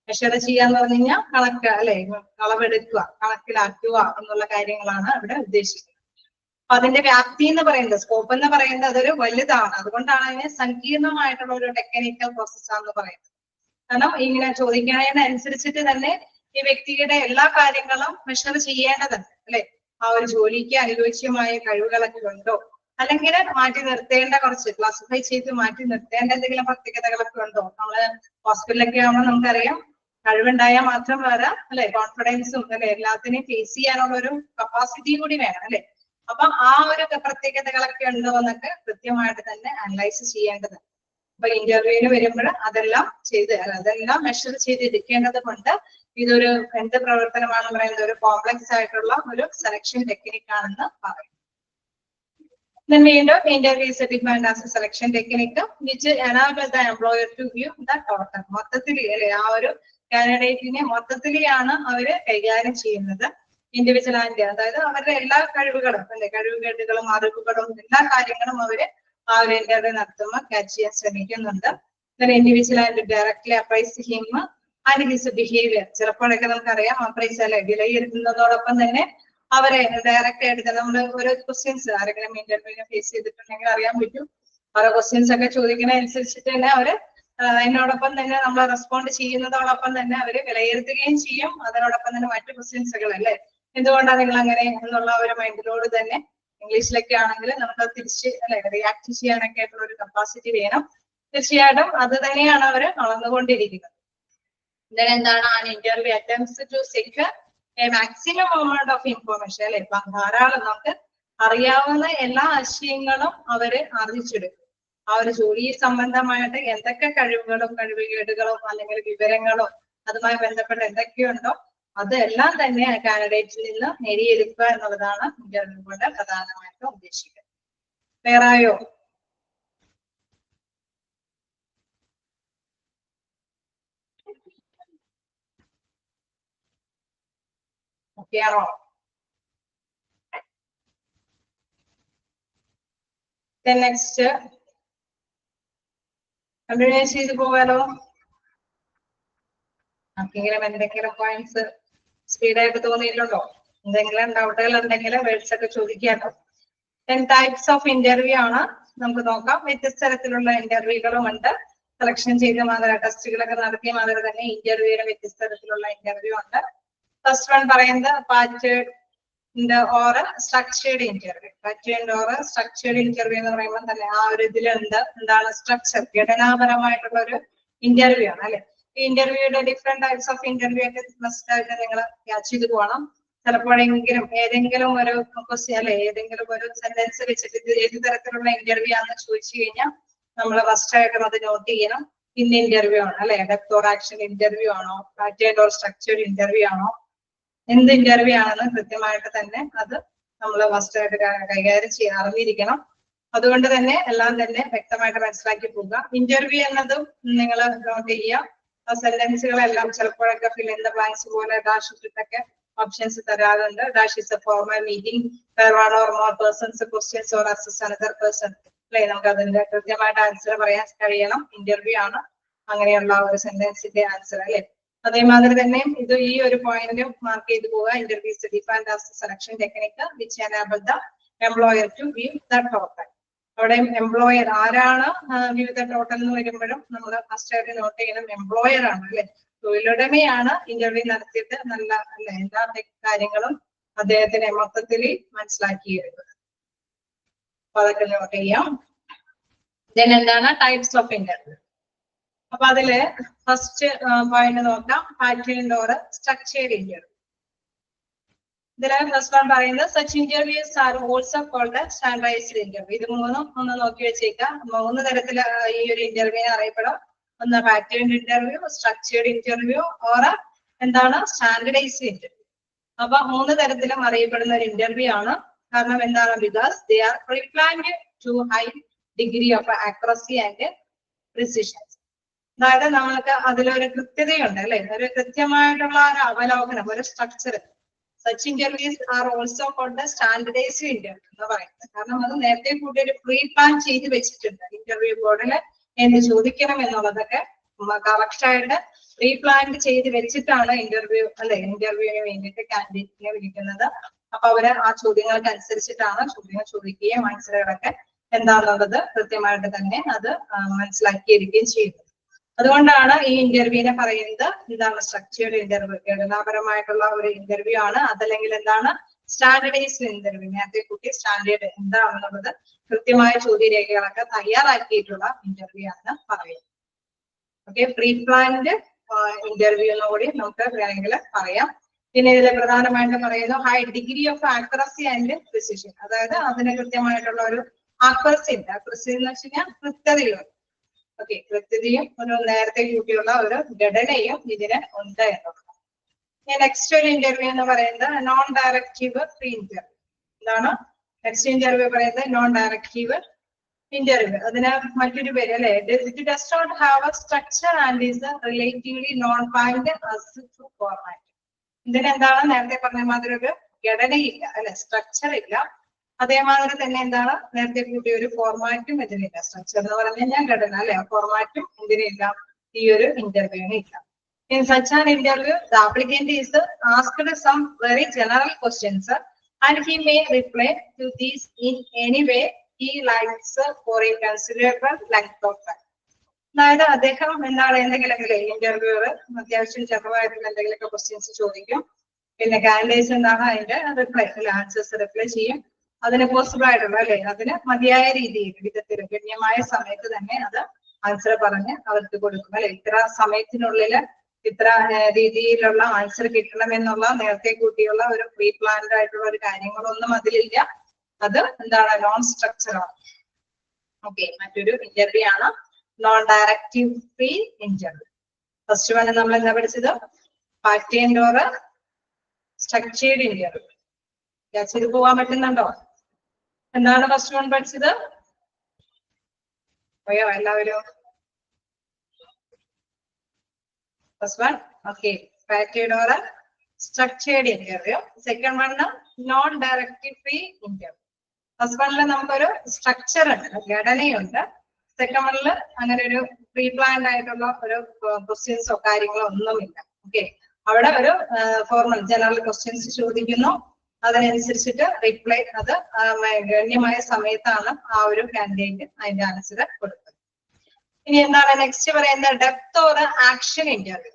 മെഷർ ചെയ്യാന്ന് പറഞ്ഞു കഴിഞ്ഞാൽ കണക്ക് അല്ലെ, അളവെടുക്കുക, കണക്കിലാക്കുക എന്നുള്ള കാര്യങ്ങളാണ് ഇവിടെ ഉദ്ദേശിക്കുന്നത്. അപ്പൊ അതിന്റെ വ്യാപ്തി എന്ന് പറയുന്നത്, സ്കോപ്പ് എന്ന് പറയുന്നത് അതൊരു വലുതാണ്. അതുകൊണ്ടാണ് അതിനെ സങ്കീർണമായിട്ടുള്ള ഒരു ടെക്നിക്കൽ പ്രോസസ്സാന്ന് പറയുന്നത്. കാരണം ഇങ്ങനെ ചോദിക്കുന്നതിനനുസരിച്ചിട്ട് തന്നെ ഈ വ്യക്തിയുടെ എല്ലാ കാര്യങ്ങളും മെഷർ ചെയ്യേണ്ടതുണ്ട് അല്ലെ. ആ ഒരു ജോലിക്ക് അനുയോജ്യമായ കഴിവുകളൊക്കെ ഉണ്ടോ, അല്ലെങ്കിൽ മാറ്റി നിർത്തേണ്ട കുറച്ച് ക്ലാസിഫൈ ചെയ്ത് മാറ്റി നിർത്തേണ്ട എന്തെങ്കിലും പ്രത്യേകതകളൊക്കെ ഉണ്ടോ. നമ്മള് ഹോസ്പിറ്റലൊക്കെ ആവുമ്പോൾ നമുക്കറിയാം കഴിവുണ്ടായാൽ മാത്രം വരാം അല്ലെ, കോൺഫിഡൻസും അല്ലെ എല്ലാത്തിനെയും ഫേസ് ചെയ്യാനുള്ള ഒരു കപ്പാസിറ്റിയും കൂടി വേണം അല്ലെ. അപ്പൊ ആ ഒരു പ്രത്യേകതകളൊക്കെ ഉണ്ടോ എന്നൊക്കെ കൃത്യമായിട്ട് തന്നെ അനലൈസ് ചെയ്യേണ്ടത്. അപ്പൊ ഇന്റർവ്യൂവിന് വരുമ്പോൾ അതെല്ലാം മെഷർ ചെയ്തിരിക്കേണ്ടത് കൊണ്ട് ഇതൊരു എന്ത് പ്രവർത്തനമാണ് പറയുന്നത്, ഒരു കോംപ്ലക്സ് ആയിട്ടുള്ള ഒരു സെലക്ഷൻ ടെക്നിക് ആണെന്ന് പറയും. വീണ്ടും interview is defined as a selection technique which enables the employer to view the total. മൊത്തത്തിൽ ആ ഒരു കാൻഡിഡേറ്റിനെ മൊത്തത്തിലാണ് അവര് കൈകാര്യം ചെയ്യുന്നത്. ഇൻഡിവിജ്വൽ ആൻഡ് അതായത് അവരുടെ എല്ലാ കഴിവുകളും അല്ലെ കഴിവുകേടുകളും അറിവുകളും എല്ലാ കാര്യങ്ങളും അവര് ആ ഒരു ഇന്റർവ്യൂ നടത്തുമ്പോൾ ക്യാച്ച് ചെയ്യാൻ ശ്രമിക്കുന്നുണ്ട്. Individual and directly appraise him and his behaviour. ചിലപ്പോഴൊക്കെ നമുക്കറിയാം അപ്രൈസ് അല്ലെ വിലയിരുത്തുന്നതോടൊപ്പം തന്നെ അവരെ ഡയറക്റ്റ് ആയിട്ട് നമ്മൾ ഓരോ ക്വസ്റ്റ്യൻസ് ആരെങ്കിലും ഇന്റർവ്യൂവിനെ ഫേസ് ചെയ്തിട്ടുണ്ടെങ്കിൽ അറിയാൻ പറ്റും. ഓരോ ക്വസ്റ്റ്യൻസ് ഒക്കെ ചോദിക്കുന്ന അനുസരിച്ചിട്ട് തന്നെ അവര് അതിനോടൊപ്പം തന്നെ നമ്മൾ റെസ്പോണ്ട് ചെയ്യുന്നതോടൊപ്പം തന്നെ അവര് വിലയിരുത്തുകയും ചെയ്യും. അതിനോടൊപ്പം തന്നെ മറ്റു ക്വസ്റ്റ്യൻസുകൾ അല്ലെ എന്തുകൊണ്ടാണ് നിങ്ങൾ അങ്ങനെ എന്നുള്ള ഒരു മൈൻഡിലോട് തന്നെ ഇംഗ്ലീഷിലൊക്കെ ആണെങ്കിൽ നമുക്ക് തിരിച്ച് അല്ലെ റിയാക്ട് ചെയ്യാനൊക്കെ ആയിട്ടുള്ള ഒരു കപ്പാസിറ്റി വേണം. തീർച്ചയായിട്ടും അത് തന്നെയാണ് അവർ വളർന്നുകൊണ്ടിരിക്കുന്നത്. എന്താണ് ആ interview attempts to secure a maximum amount of information അല്ലെ ധാരാളം നമുക്ക് അറിയാവുന്ന എല്ലാ ആശയങ്ങളും അവര് അറിയിച്ചെടുക്കും. ആ ഒരു ജോലി സംബന്ധമായിട്ട് എന്തൊക്കെ കഴിവുകളും കഴിവുകേടുകളും അല്ലെങ്കിൽ വിവരങ്ങളും അതുമായി ബന്ധപ്പെട്ട എന്തൊക്കെയുണ്ടോ അതെല്ലാം തന്നെ കാൻഡിഡേറ്റിൽ നിന്ന് നേടിയെടുക്കുക എന്നുള്ളതാണ് ഇന്റർവ്യൂ കൊണ്ട് പ്രധാനമായിട്ടും ഉദ്ദേശിക്കുന്നത്. വേറായോ? ഓക്കെയാണോ? നെക്സ്റ്റ് കണ്ടിന്യൂ ചെയ്ത് പോകാലോ. ആർക്കെങ്കിലും എന്തെങ്കിലും പോയിന്റ്സ് സ്പീഡായിട്ട് തോന്നിയിട്ടുണ്ടോ? എന്തെങ്കിലും ഡൗട്ടുകൾ ഉണ്ടെങ്കിൽ വേർഡ്സ് ഒക്കെ ചോദിക്കാമോ. 10 ടൈപ്സ് ഓഫ് ഇന്റർവ്യൂ ആണ് നമുക്ക് നോക്കാം. വ്യത്യസ്ത തരത്തിലുള്ള ഇന്റർവ്യൂകളും ഉണ്ട്. സെലക്ഷൻ ചെയ്ത മാതിരി ടെസ്റ്റുകളൊക്കെ നടത്തിയ മാതിരി തന്നെ ഇന്റർവ്യൂവിന് വ്യത്യസ്ത തരത്തിലുള്ള ഇന്റർവ്യൂ ഉണ്ട്. ഫസ്റ്റ് വൺ പറയുന്നത് patterned or structured interview. Patterned or structured interview എന്ന് പറയുമ്പോൾ തന്നെ ആ ഒരു ഇതിലുണ്ട് എന്താണ് സ്ട്രക്ചർ ഘടനാപരമായിട്ടുള്ള ഒരു ഇന്റർവ്യൂ ആണ് അല്ലെ. ഈ ഇന്റർവ്യൂയുടെ ഡിഫറെന്റ് ടൈപ്സ് ഓഫ് ഇന്റർവ്യൂ ഒക്കെ മസ്റ്റ് ആയിട്ട് നിങ്ങൾ ക്യാച്ച് ചെയ്ത് പോകണം. ചിലപ്പോഴെങ്കിലും ഏതെങ്കിലും ഒരു ക്വസ്റ്റ്യൻ അല്ലെ ഏതെങ്കിലും ഒരു സെന്റൻസ് വെച്ചിട്ട് ഇത് ഏത് തരത്തിലുള്ള ഇന്റർവ്യൂ ആണെന്ന് ചോദിച്ചു കഴിഞ്ഞാൽ നമ്മൾ ഫസ്റ്റ് ആയിട്ടും അത് നോട്ട് ചെയ്യണം. ഇന്ന ഇന്റർവ്യൂ ആണ് അല്ലെ ഡെപ്ത് ഓർ ആക്ഷൻ ഇന്റർവ്യൂ ആണോ പാറ്റേൺഡ് ഓർ സ്ട്രക്ചേർഡ് ഇന്റർവ്യൂ ആണോ എന്ത് ഇന്റർവ്യൂ ആണെന്ന് കൃത്യമായിട്ട് തന്നെ അത് നമ്മൾ ഫസ്റ്റ് ആയിട്ട് കൈകാര്യം ചെയ്യാൻ അറിഞ്ഞിരിക്കണം. അതുകൊണ്ട് തന്നെ എല്ലാം തന്നെ വ്യക്തമായിട്ട് മനസ്സിലാക്കി പോകുക. ഇന്റർവ്യൂ എന്നതും നിങ്ങൾ നോട്ട് ചെയ്യുക. ആ സെന്റൻസുകളെല്ലാം ചിലപ്പോഴൊക്കെ ഫിൽ ഇൻ ദ ബ്ലാങ്ക്സ് പോലെ ഡാഷ് ഇട്ടിട്ടൊക്കെ ഓപ്ഷൻസ് തരാറുണ്ട്. Dash is a formal meeting where one or more persons questions or assess another person അല്ലെ. നമുക്ക് അതിന്റെ കൃത്യമായിട്ട് ആൻസർ പറയാൻ കഴിയണം. ഇന്റർവ്യൂ ആണ് അങ്ങനെയുള്ള ഒരു സെന്റൻസിന്റെ ആൻസർ അല്ലെ. അതേമാതിരി തന്നെ ഇത് ഈ ഒരു പോയിന്റ് മാർക്ക് ചെയ്ത് പോവുക. Interviews defined as selection technique which enable the employer to view the total. അവിടെ എംപ്ലോയർ ആരാണ് വ്യൂ ദ ടോട്ടൽ എന്ന് വരുമ്പോഴും നമ്മൾ ഫസ്റ്റ് ആയിട്ട് നോട്ട് ചെയ്യണം എംപ്ലോയർ ആണ് അല്ലെ. തൊഴിലുടമയാണ് ഇന്റർവ്യൂ നടത്തിയിട്ട് നല്ല അല്ലെ എല്ലാ കാര്യങ്ങളും അദ്ദേഹത്തിന് മൊത്തത്തിൽ മനസ്സിലാക്കിയെടുക്കുന്നത്. അപ്പൊ അതൊക്കെ നോട്ട് ചെയ്യാം. ദെൻ എന്താണ് ടൈപ്സ് ഓഫ് ഇന്റർവ്യൂ. അപ്പൊ അതില് ഫസ്റ്റ് പോയിന്റ് നോക്കാം പാറ്റേൺഡ് ഓർ സ്ട്രക്ചേർഡ് ഇന്റർവ്യൂ. ഇതില് ഫസ്റ്റ് വൺ പറയുന്നത് such interviews are also called standardised interview. ഇത് മൂന്നും ഒന്ന് നോക്കി വെച്ചേക്കാം. 3 തരത്തിൽ ഈ ഒരു ഇന്റർവ്യൂവിനെ അറിയപ്പെടും. ഒന്ന് patterned interview, structured interview or എന്താണ് സ്റ്റാൻഡർഡൈസ്ഡ് ഇന്റർവ്യൂ. അപ്പൊ 3 തരത്തിലും അറിയപ്പെടുന്ന ഒരു ഇന്റർവ്യൂ ആണ്. കാരണം എന്താണ് because they are preplanned to high degree of accuracy and precision. അതായത് നമ്മൾക്ക് അതിലൊരു കൃത്യതയുണ്ട് അല്ലെ. ഒരു കൃത്യമായിട്ടുള്ള ഒരു അവലോകനം ഒരു structure. Such interviews are also called standardised interview എന്ന് പറയുന്നത്. കാരണം അത് നേരത്തെ കൂടി ഒരു പ്രീ പ്ലാൻ ചെയ്ത് വെച്ചിട്ടുണ്ട്. ഇന്റർവ്യൂ ബോർഡിൽ എന്ത് ചോദിക്കണം എന്നുള്ളതൊക്കെ കറക്റ്റ് ആയിട്ട് പ്രീ പ്ലാൻ ചെയ്ത് വെച്ചിട്ടാണ് ഇന്റർവ്യൂ അല്ലെ ഇന്റർവ്യൂവിന് വേണ്ടിയിട്ട് കാൻഡിഡേറ്റിനെ വിളിക്കുന്നത്. അപ്പൊ അവര് ആ ചോദ്യങ്ങൾക്ക് അനുസരിച്ചിട്ടാണ് ചോദ്യങ്ങൾ ചോദിക്കുകയും ആൻസറുകളൊക്കെ എന്താണെന്നുള്ളത് കൃത്യമായിട്ട് തന്നെ അത് മനസ്സിലാക്കിയിരിക്കുകയും ചെയ്യുന്നത്. അതുകൊണ്ടാണ് ഈ ഇന്റർവ്യൂവിനെ പറയുന്നത് എന്താണ് സ്ട്രക്ചേർഡ് ഇന്റർവ്യൂ. ഘടനാപരമായിട്ടുള്ള ഒരു ഇന്റർവ്യൂ ആണ്. അതല്ലെങ്കിൽ എന്താണ് സ്റ്റാൻഡർഡൈസ്ഡ് ഇന്റർവ്യൂ. നേരത്തെ കൂട്ടി സ്റ്റാൻഡേർഡ് എന്താണെന്നുള്ളത് കൃത്യമായ ചോദ്യരേഖകളൊക്കെ തയ്യാറാക്കിയിട്ടുള്ള ഇന്റർവ്യൂ ആണ് പറയുന്നത്. ഓക്കെ, പ്രീ പ്ലാൻഡ് ഇന്റർവ്യൂ എന്നുകൂടി നമുക്ക് വേണമെങ്കിൽ പറയാം. പിന്നെ ഇതിൽ പ്രധാനമായിട്ടും പറയുന്നു high degree of accuracy and precision. അതായത് അതിന് കൃത്യമായിട്ടുള്ള ഒരു ആക്യുറസി ഉണ്ട്. ആക്യുറസി എന്ന് വെച്ച് കഴിഞ്ഞാൽ കൃത്യതയുണ്ട്. ഓക്കെ, കൃത്യതയും ഒരു നേരത്തെ കൂട്ടിയുള്ള ഒരു ഘടനയും ഇതിന് ഉണ്ട് എന്നുള്ളത്. നെക്സ്റ്റ് ഒരു ഇന്റർവ്യൂ എന്ന് പറയുന്നത് നോൺ ഡയറക്റ്റീവ് പ്രീ ഇന്റർവ്യൂ. എന്താണ് നെക്സ്റ്റ് ഇന്റർവ്യൂ പറയുന്നത്? Non directive interview. അതിന് മറ്റൊരു പേര് അല്ലെ, it does not have a structure and is relatively non find as to format. ഇതിനെന്താണ് നേരത്തെ പറഞ്ഞ മാതിരി ഒരു ഘടനയില്ല അല്ലെ, സ്ട്രക്ചർ ഇല്ല. അതേമാതിരി തന്നെ എന്താണ് നേരത്തെ കൂട്ടിയ ഒരു ഫോർമാറ്റും ഇതിനില്ല. സ്ട്രക്ചർ എന്ന് പറഞ്ഞു കഴിഞ്ഞാൽ ഘടന അല്ലെ, ഫോർമാറ്റും ഇതിനില്ല, ഈ ഒരു ഇന്റർവ്യൂവിന് ഇല്ല. In such an interview, the applicant is asked some very general questions and he may reply to these in any way he likes for a considerable length of time. അതായത് അദ്ദേഹം എന്താണ് എന്തെങ്കിലുമൊക്കെ ഇന്റർവ്യൂവർ അത്യാവശ്യം ചെറുതായിട്ടുള്ള എന്തെങ്കിലുമൊക്കെ ക്വസ്റ്റ്യൻസ് ചോദിക്കും. പിന്നെ candidates എന്താണ് അതിന്റെ റിപ്ലൈ ആൻസേഴ്സ് റിപ്ലൈ ചെയ്യും. അതിന് പോസിബിൾ ആയിട്ടുള്ള അല്ലെ, അതിന് മതിയായ രീതിയിൽ വിധത്തിൽ ഗണ്യമായ സമയത്ത് തന്നെ അത് ആൻസർ പറഞ്ഞ് അവർക്ക് കൊടുക്കും അല്ലെ. ഇത്ര സമയത്തിനുള്ളിൽ ഇത്ര രീതിയിലുള്ള ആൻസർ കിട്ടണമെന്നുള്ള നേരത്തെ കൂട്ടിയുള്ള ഒരു പ്രീ പ്ലാൻഡ് ആയിട്ടുള്ള ഒരു കാര്യങ്ങളൊന്നും അതിലില്ല. അത് എന്താണ് നോൺ സ്ട്രക്ചർ ആണ്. ഓക്കെ, മറ്റൊരു ഇന്റർവ്യൂ ആണ് non directive free interview. First one നമ്മൾ എന്താ പഠിച്ചത്? Pattern or structured interview. ചെയ്ത് പോവാൻ പറ്റുന്നുണ്ടോ? എന്താണ് ഫസ്റ്റ് വൺ പഠിച്ചത്? പോയോ എല്ലാവരും? First one, okay, pattern or a structured interview. Second one, non-directive free interview. First one, നമുക്കൊരു സ്ട്രക്ചർ ഉണ്ട്, ഘടനയുണ്ട്. സെക്കൻഡ് വണ്ണിൽ അങ്ങനെ ഒരു പ്രീ പ്ലാൻഡ് ആയിട്ടുള്ള ഒരു ക്വസ്റ്റ്യൻസോ കാര്യങ്ങളോ ഒന്നുമില്ല. ഓക്കെ, അവിടെ ഒരു ഫോർമൽ ജനറൽ ക്വസ്റ്റ്യൻസ് ചോദിക്കുന്നു, അതിനനുസരിച്ചിട്ട് റിപ്ലൈ അത് ഗണ്യമായ സമയത്താണ് ആ ഒരു കാൻഡിഡേറ്റ് അതിന്റെ ആൻസർ കൊടുക്കുന്നത്. ഇനി എന്താണ് നെക്സ്റ്റ് പറയുന്നത്? Depth or action interview.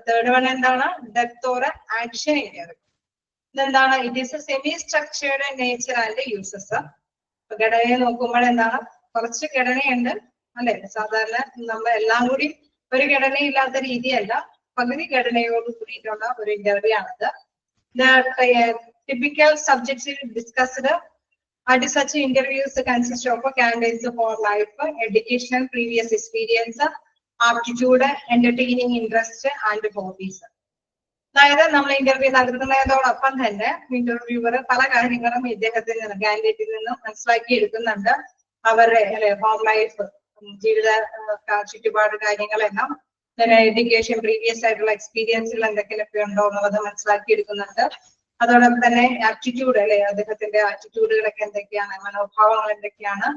Third one എന്താണ്? Depth or action interview. ഇതെന്താണ്? It is a semi structured nature and uses. ഘടനയെ നോക്കുമ്പോൾ എന്താണ്, കുറച്ച് ഘടനയുണ്ട് അല്ലെ. സാധാരണ നമ്മൾ എല്ലാം കൂടി ഒരു ഘടനയില്ലാത്ത രീതിയല്ല, പകുതി ഘടനയോട് കൂടിയിട്ടുള്ള ഒരു ഇന്റർവ്യൂ ആണിത്. Typical subjects discussed at such interviews consist of candidates for life, education, previous experience, aptitude, entertaining interest and hobbies. അതായത് നമ്മൾ ഇന്റർവ്യൂ നടത്തുന്നതോടൊപ്പം തന്നെ ഇന്റർവ്യൂവർ പല കാര്യങ്ങളും ഇദ്ദേഹത്തിൽ നിന്ന് കാൻഡിഡേറ്റിൽ നിന്നും മനസ്സിലാക്കി എടുക്കുന്നുണ്ട്. അവരുടെ ഹോം ലൈഫ്, ജീവിത ചുറ്റുപാട് കാര്യങ്ങളെല്ലാം, എഡ്യൂക്കേഷൻ, പ്രീവിയസ് ആയിട്ടുള്ള എക്സ്പീരിയൻസുകൾ എന്തൊക്കെയൊക്കെ ഉണ്ടോ എന്നുള്ളത് മനസ്സിലാക്കി എടുക്കുന്നുണ്ട്. അതോടൊപ്പം തന്നെ ആറ്റിറ്റ്യൂഡ് അല്ലെ, അദ്ദേഹത്തിന്റെ ആറ്റിറ്റ്യൂഡുകളൊക്കെ എന്തൊക്കെയാണ്, മനോഭാവങ്ങൾ എന്തൊക്കെയാണ്,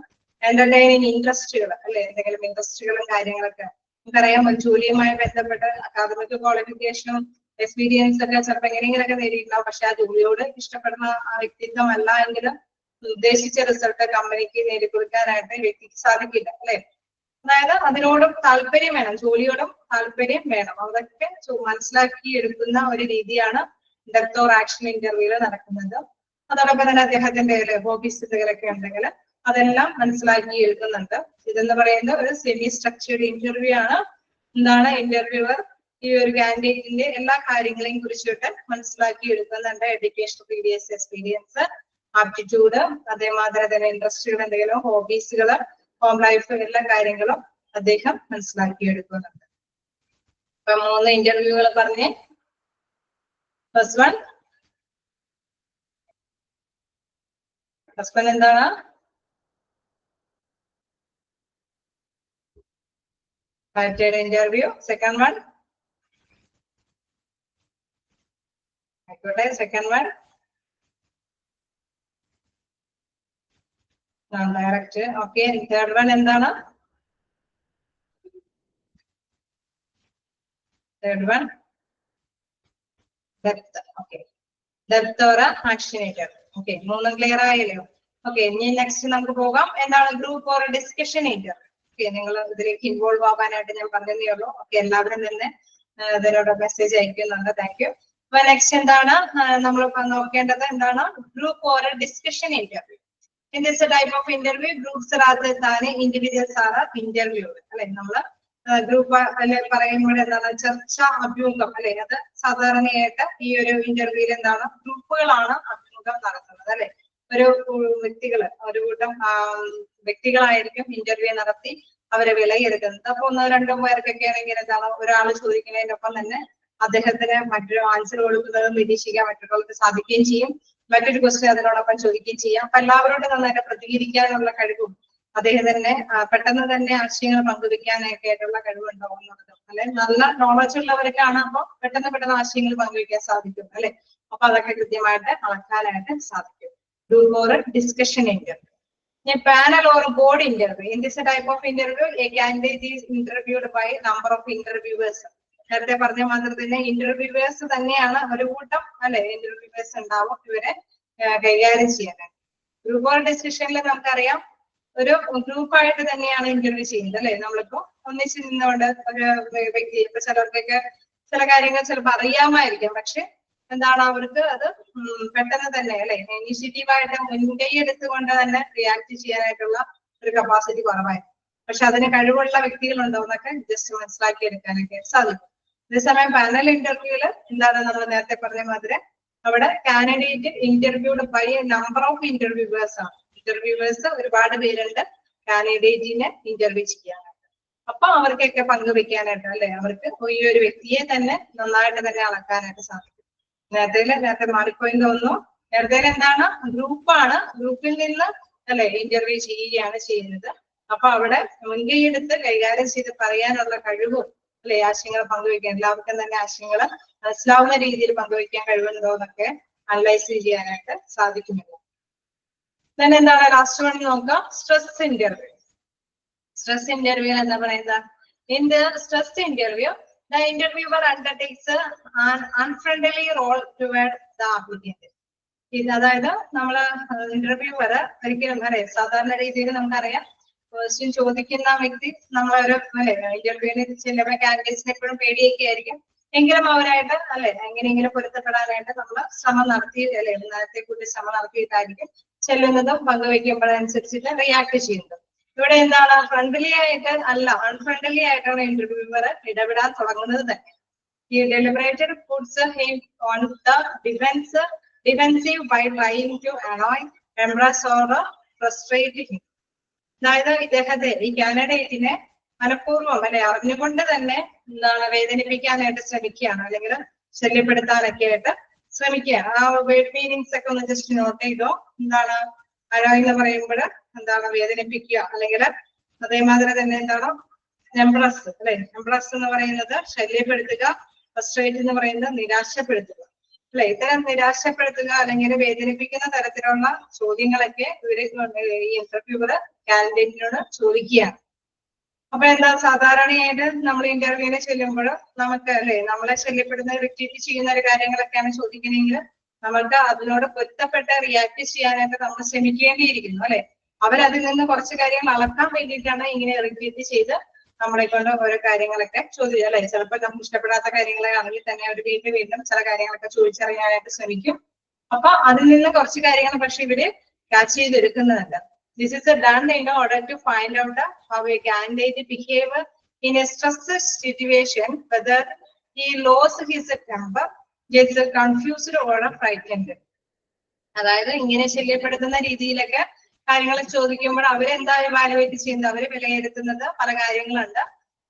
എന്റർടൈനിങ് ഇൻട്രസ്റ്റുകൾ അല്ലെ, എന്തെങ്കിലും ഇൻട്രസ്റ്റുകളും കാര്യങ്ങളൊക്കെ. നമുക്കറിയാം ജോലിയുമായി ബന്ധപ്പെട്ട് അക്കാദമിക് ക്വാളിഫിക്കേഷനും എക്സ്പീരിയൻസ് ഒക്കെ ചിലപ്പോൾ എങ്ങനെയെങ്കിലൊക്കെ നേടിയിട്ടുണ്ടാവും. പക്ഷെ ആ ജോലിയോട് ഇഷ്ടപ്പെടുന്ന ആ വ്യക്തിത്വം അല്ല എങ്കിലും ഉദ്ദേശിച്ച റിസൾട്ട് കമ്പനിക്ക് നേടിക്കൊടുക്കാനായിട്ട് വ്യക്തിക്ക് സാധിക്കില്ല അല്ലെ. അതായത് അതിനോടും താല്പര്യം വേണം, ജോലിയോടും താല്പര്യം വേണം. അതൊക്കെ മനസ്സിലാക്കി എടുക്കുന്ന ഒരു രീതിയാണ് ഡെപ്ത് ഓർ ആക്ഷൻ ഇന്റർവ്യൂല് നടക്കുന്നത്. അതോടൊപ്പം തന്നെ അദ്ദേഹത്തിന്റെ ഹോബീസ് എന്തെങ്കിലുമൊക്കെ ഉണ്ടെങ്കിൽ അതെല്ലാം മനസ്സിലാക്കി എടുക്കുന്നുണ്ട്. ഇതെന്ന് പറയുന്നത് ഒരു സെമി സ്ട്രക്ചേർഡ് ഇന്റർവ്യൂ ആണ്. എന്താണ് ഇന്റർവ്യൂവർ ഈ ഒരു കാൻഡിഡേറ്റിന്റെ എല്ലാ കാര്യങ്ങളെയും കുറിച്ചിട്ട് മനസ്സിലാക്കി എടുക്കുന്നുണ്ട്. എഡ്യൂക്കേഷൻ, പ്രീവിയസ് എക്സ്പീരിയൻസ്, ആപ്റ്റിറ്റ്യൂഡ്, അതേമാതിരി തന്നെ ഇൻട്രസ്റ്റുകൾ, എന്തെങ്കിലും ഹോബീസുകൾ, ഹോം ലൈഫ്, എല്ലാ കാര്യങ്ങളും അദ്ദേഹം മനസ്സിലാക്കി എടുക്കുന്നുണ്ട്. അപ്പൊ 3 ഇന്റർവ്യൂകൾ പറഞ്ഞേ. ഫസ്റ്റ് വൺ എന്താണ്? Pattern interview. സെക്കൻഡ് വൺ ആയിക്കോട്ടെ. Second one non direct. Okay, third one എന്താണ്? Third one depth. Okay, depth or action interview. Okay, 3 clear ആയല്ലോ. ഓക്കെ, ഇനി നെക്സ്റ്റ് നമുക്ക് പോകാം. എന്താണ് group or discussion interview. Okay, നിങ്ങൾ ഇതിലേക്ക് ഇൻവോൾവ് ആവാനായിട്ട് ഞാൻ പറഞ്ഞതേ ഉള്ളൂ. ഓക്കെ, എല്ലാവരും തന്നെ ഇതിനോട് മെസ്സേജ് അയക്കുന്നുണ്ട്. Thank you. അപ്പൊ നെക്സ്റ്റ് എന്താണ് നമ്മൾ നോക്കേണ്ടത്? എന്താണ് group or discussion interview. In this type of interview groups rather than individuals are interviewed അല്ലെ. നമ്മള് ഗ്രൂപ്പ് അല്ലെ പറയുമ്പോൾ എന്താണ് ചർച്ച, അഭ്യൂഹം അല്ലെ. അത് സാധാരണയായിട്ട് ഈ ഒരു ഇന്റർവ്യൂവിൽ എന്താണ് ഗ്രൂപ്പുകളാണ് അഭിമുഖം നടത്തുന്നത് അല്ലെ. ഒരു വ്യക്തികള്, ഒരു കൂട്ടം വ്യക്തികളായിരിക്കും ഇന്റർവ്യൂ നടത്തി അവരെ വിലയിരുത്തുന്നത്. അപ്പൊ 1-2 പേർക്കൊക്കെ ആണെങ്കിൽ എന്താണ് ഒരാൾ ചോദിക്കുന്നതിനൊപ്പം തന്നെ അദ്ദേഹത്തിന് മറ്റൊരു ആൻസർ കൊടുക്കുന്നത് നിരീക്ഷിക്കാൻ മറ്റുള്ളവർക്ക് സാധിക്കുകയും ചെയ്യും. മറ്റൊരു ക്വസ്റ്റ്യൻ അതിനോടൊപ്പം ചോദിക്കുകയും ചെയ്യാം. അപ്പൊ എല്ലാവരോടും നന്നായിട്ട് പ്രതികരിക്കാനുള്ള കഴിവും അദ്ദേഹത്തിന് പെട്ടെന്ന് തന്നെ ആശയങ്ങൾ പങ്കുവെക്കാനൊക്കെ ആയിട്ടുള്ള കഴിവുണ്ടാവുന്നത് അല്ലെ. നല്ല നോളജ് ഉള്ളവർക്കാണ് അപ്പൊ പെട്ടെന്ന് ആശയങ്ങൾ പങ്കുവെക്കാൻ സാധിക്കും അല്ലെ. അപ്പൊ അതൊക്കെ കൃത്യമായിട്ട് അളക്കാനായിട്ട് സാധിക്കും. Group or discussion interview. Panel or board interview. In this type of interview, a candidate is interviewed by number of interviewers. നേരത്തെ പറഞ്ഞ മാതിരി തന്നെ ഇന്റർവ്യൂവേഴ്സ് തന്നെയാണ് ഒരു കൂട്ടം അല്ലെ ഇന്റർവ്യൂവേഴ്സ് ഉണ്ടാവും ഇവരെ കൈകാര്യം ചെയ്യാനായിട്ട്. ഗ്രൂപ്പ് ഓർ ഡിസ്കഷനിൽ നമുക്കറിയാം ഒരു ഗ്രൂപ്പായിട്ട് തന്നെയാണ് ഇന്റർവ്യൂ ചെയ്യുന്നത് അല്ലെ. നമ്മളിപ്പോ ഒന്നിച്ച് നിന്നുകൊണ്ട് ഒരു വ്യക്തി ഇപ്പൊ ചിലർക്കൊക്കെ ചില കാര്യങ്ങൾ ചിലപ്പോൾ അറിയാമായിരിക്കാം, പക്ഷെ എന്താണ് അവർക്ക് അത് പെട്ടെന്ന് തന്നെ അല്ലെ ഇനിഷ്യേറ്റീവായിട്ട് മുൻകൈ എടുത്തുകൊണ്ട് തന്നെ റിയാക്ട് ചെയ്യാനായിട്ടുള്ള ഒരു കപ്പാസിറ്റി കുറവായിരിക്കും. പക്ഷെ അതിന് കഴിവുള്ള വ്യക്തികളുണ്ടോ എന്നൊക്കെ ജസ്റ്റ് മനസ്സിലാക്കി എടുക്കാനൊക്കെ സാധിക്കും. അതേസമയം പാനൽ ഇന്റർവ്യൂല് എന്താണ് നമ്മൾ നേരത്തെ പറഞ്ഞ മാതിരി അവിടെ candidate interviewed by number of interviewers ആണ്. ഇന്റർവ്യൂവേഴ്സ് ഒരുപാട് പേരുണ്ട് കാൻഡിഡേറ്റിനെ ഇന്റർവ്യൂ ചെയ്യാനായിട്ട്. അപ്പൊ അവർക്കൊക്കെ പങ്കുവെക്കാനായിട്ട് അല്ലെ അവർക്ക് ഈ ഒരു വ്യക്തിയെ തന്നെ നന്നായിട്ട് തന്നെ അളക്കാനായിട്ട് സാധിക്കും. നേരത്തെ മാറിപ്പോയി തോന്നുന്നു. നേരത്തെ എന്താണ് ഗ്രൂപ്പാണ്, ഗ്രൂപ്പിൽ നിന്ന് അല്ലെ ഇന്റർവ്യൂ ചെയ്യുകയാണ് ചെയ്യുന്നത്. അപ്പൊ അവിടെ മുൻകൈ എടുത്ത് കൈകാര്യം ചെയ്ത് പറയാനുള്ള കഴിവും അല്ലെ ആശയങ്ങൾ പങ്കുവെക്കാൻ എല്ലാവർക്കും തന്നെ ആശയങ്ങൾ മനസ്സിലാവുന്ന രീതിയിൽ പങ്കുവെക്കാൻ കഴിവുണ്ടോ എന്നൊക്കെ അനലൈസ് ചെയ്യാനായിട്ട് സാധിക്കുന്നില്ല. then എന്താണ് ലാസ്റ്റ് വൺ നോക്കാം, സ്ട്രെസ് ഇന്റർവ്യൂ. സ്ട്രെസ് ഇന്റർവ്യൂ എന്താ പറയുന്നത്? in the stress interview the interviewer undertakes an unfriendly role toward the applicant. അതായത് നമ്മള് ഇന്റർവ്യൂവർ ഒരിക്കലും അല്ലെ സാധാരണ രീതിയിൽ നമുക്കറിയാം ക്വസ്റ്റ്യൻ ചോദിക്കുന്ന വ്യക്തി നമ്മളൊരു അല്ലെ ഇന്റർവ്യൂവിന് ചിലപ്പോൾ കാൻഡിഡേറ്റ്സിന് എപ്പോഴും പേടിയൊക്കെ ആയിരിക്കും. എങ്കിലും അവരായിട്ട് അല്ലെ എങ്ങനെയെങ്കിലും പൊരുത്തപ്പെടാനായിട്ട് നമ്മൾ ശ്രമം നടത്തി അല്ലെ നേരത്തെ കൂടി ശ്രമം നടത്തിയിട്ടായിരിക്കും ചെല്ലുന്നതും പങ്കുവെക്കുമ്പോഴനുസരിച്ചിട്ട് റിയാക്ട് ചെയ്യുന്നത്. ഇവിടെ എന്താണ് ഫ്രണ്ട്ലി ആയിട്ട് അല്ല അൺഫ്രണ്ട്ലി ആയിട്ടാണ് ഇന്റർവ്യൂവർ ഇടപെടാൻ തുടങ്ങുന്നത് തന്നെ. ഈ deliberated puts him on the defensive by trying to annoy, embarrass or frustrate him. അതായത് ഇദ്ദേഹത്തെ ഈ കാൻഡിഡേറ്റിനെ മനഃപൂർവ്വം അല്ലെ അറിഞ്ഞുകൊണ്ട് തന്നെ എന്താണ് വേദനിപ്പിക്കാനായിട്ട് ശ്രമിക്കുകയാണ്, അല്ലെങ്കിൽ ശല്യപ്പെടുത്താനൊക്കെ ആയിട്ട് ശ്രമിക്കുക. ആ വേർഡ് മീനിങ്സ് ഒക്കെ ഒന്ന് ജസ്റ്റ് നോട്ട് ചെയ്തോ. എന്താണ് അനോയ് എന്ന് പറയുമ്പോൾ എന്താണ് വേദനിപ്പിക്കുക, അല്ലെങ്കിൽ അതേമാതിരി തന്നെ എന്താണ് എംബ്രസ് അല്ലെ. എംബ്രസ് എന്ന് പറയുന്നത് ശല്യപ്പെടുത്തുക, ഫ്രസ്ട്രേറ്റ് എന്ന് പറയുന്നത് നിരാശപ്പെടുത്തുക അല്ലെ. ഇത്തരം നിരാശപ്പെടുത്തുക അല്ലെങ്കിൽ വേദനിപ്പിക്കുന്ന തരത്തിലുള്ള ചോദ്യങ്ങളൊക്കെ ഇവര് ഈ ഇന്റർവ്യൂവർ കാൻഡിഡേറ്റിനോട് ചോദിക്കുകയാണ്. അപ്പൊ എന്താ സാധാരണയായിട്ട് നമ്മൾ ഇന്റർവ്യൂവിന് ചെല്ലുമ്പോൾ നമുക്ക് അല്ലെ നമ്മളെ ശല്യപ്പെടുന്ന റിപ്പീറ്റ് ചെയ്യുന്ന ഒരു കാര്യങ്ങളൊക്കെയാണ് ചോദിക്കണമെങ്കിൽ നമ്മൾക്ക് അതിനോട് പൊരുത്തപ്പെട്ട് റിയാക്ട് ചെയ്യാനായിട്ട് നമ്മൾ ശ്രമിക്കേണ്ടിയിരിക്കുന്നു അല്ലെ. അവരതിൽ നിന്ന് കുറച്ച് കാര്യങ്ങൾ അളക്കാൻ വേണ്ടിയിട്ടാണ് ഇങ്ങനെ റിപ്പീറ്റ് ചെയ്ത് നമ്മളെ കൊണ്ട് ഓരോ കാര്യങ്ങളൊക്കെ ചോദിക്കുക അല്ലെ. ചിലപ്പോൾ നമുക്ക് ഇഷ്ടപ്പെടാത്ത കാര്യങ്ങളാണെങ്കിൽ തന്നെ അവർ വീണ്ടും ചില കാര്യങ്ങളൊക്കെ ചോദിച്ചറിയാനായിട്ട് ശ്രമിക്കും. അപ്പൊ അതിൽ നിന്ന് കുറച്ച് കാര്യങ്ങൾ പക്ഷെ ഇവര് ക്യാച്ച് ചെയ്തെടുക്കുന്നുണ്ട്. This is done in order to find out how a candidate behave in a stressful situation, whether he lost his temper, gets confused or frightened. അതായത് ഇങ്ങനെ ശല്യപ്പെടുത്തുന്ന രീതിയിലൊക്കെ കാര്യങ്ങൾ ചോദിക്കുമ്പോൾ അവരെന്താ വാലുവേറ്റ് ചെയ്യുന്നത്, അവര് വിലയിരുത്തുന്നത് പല കാര്യങ്ങളുണ്ട്.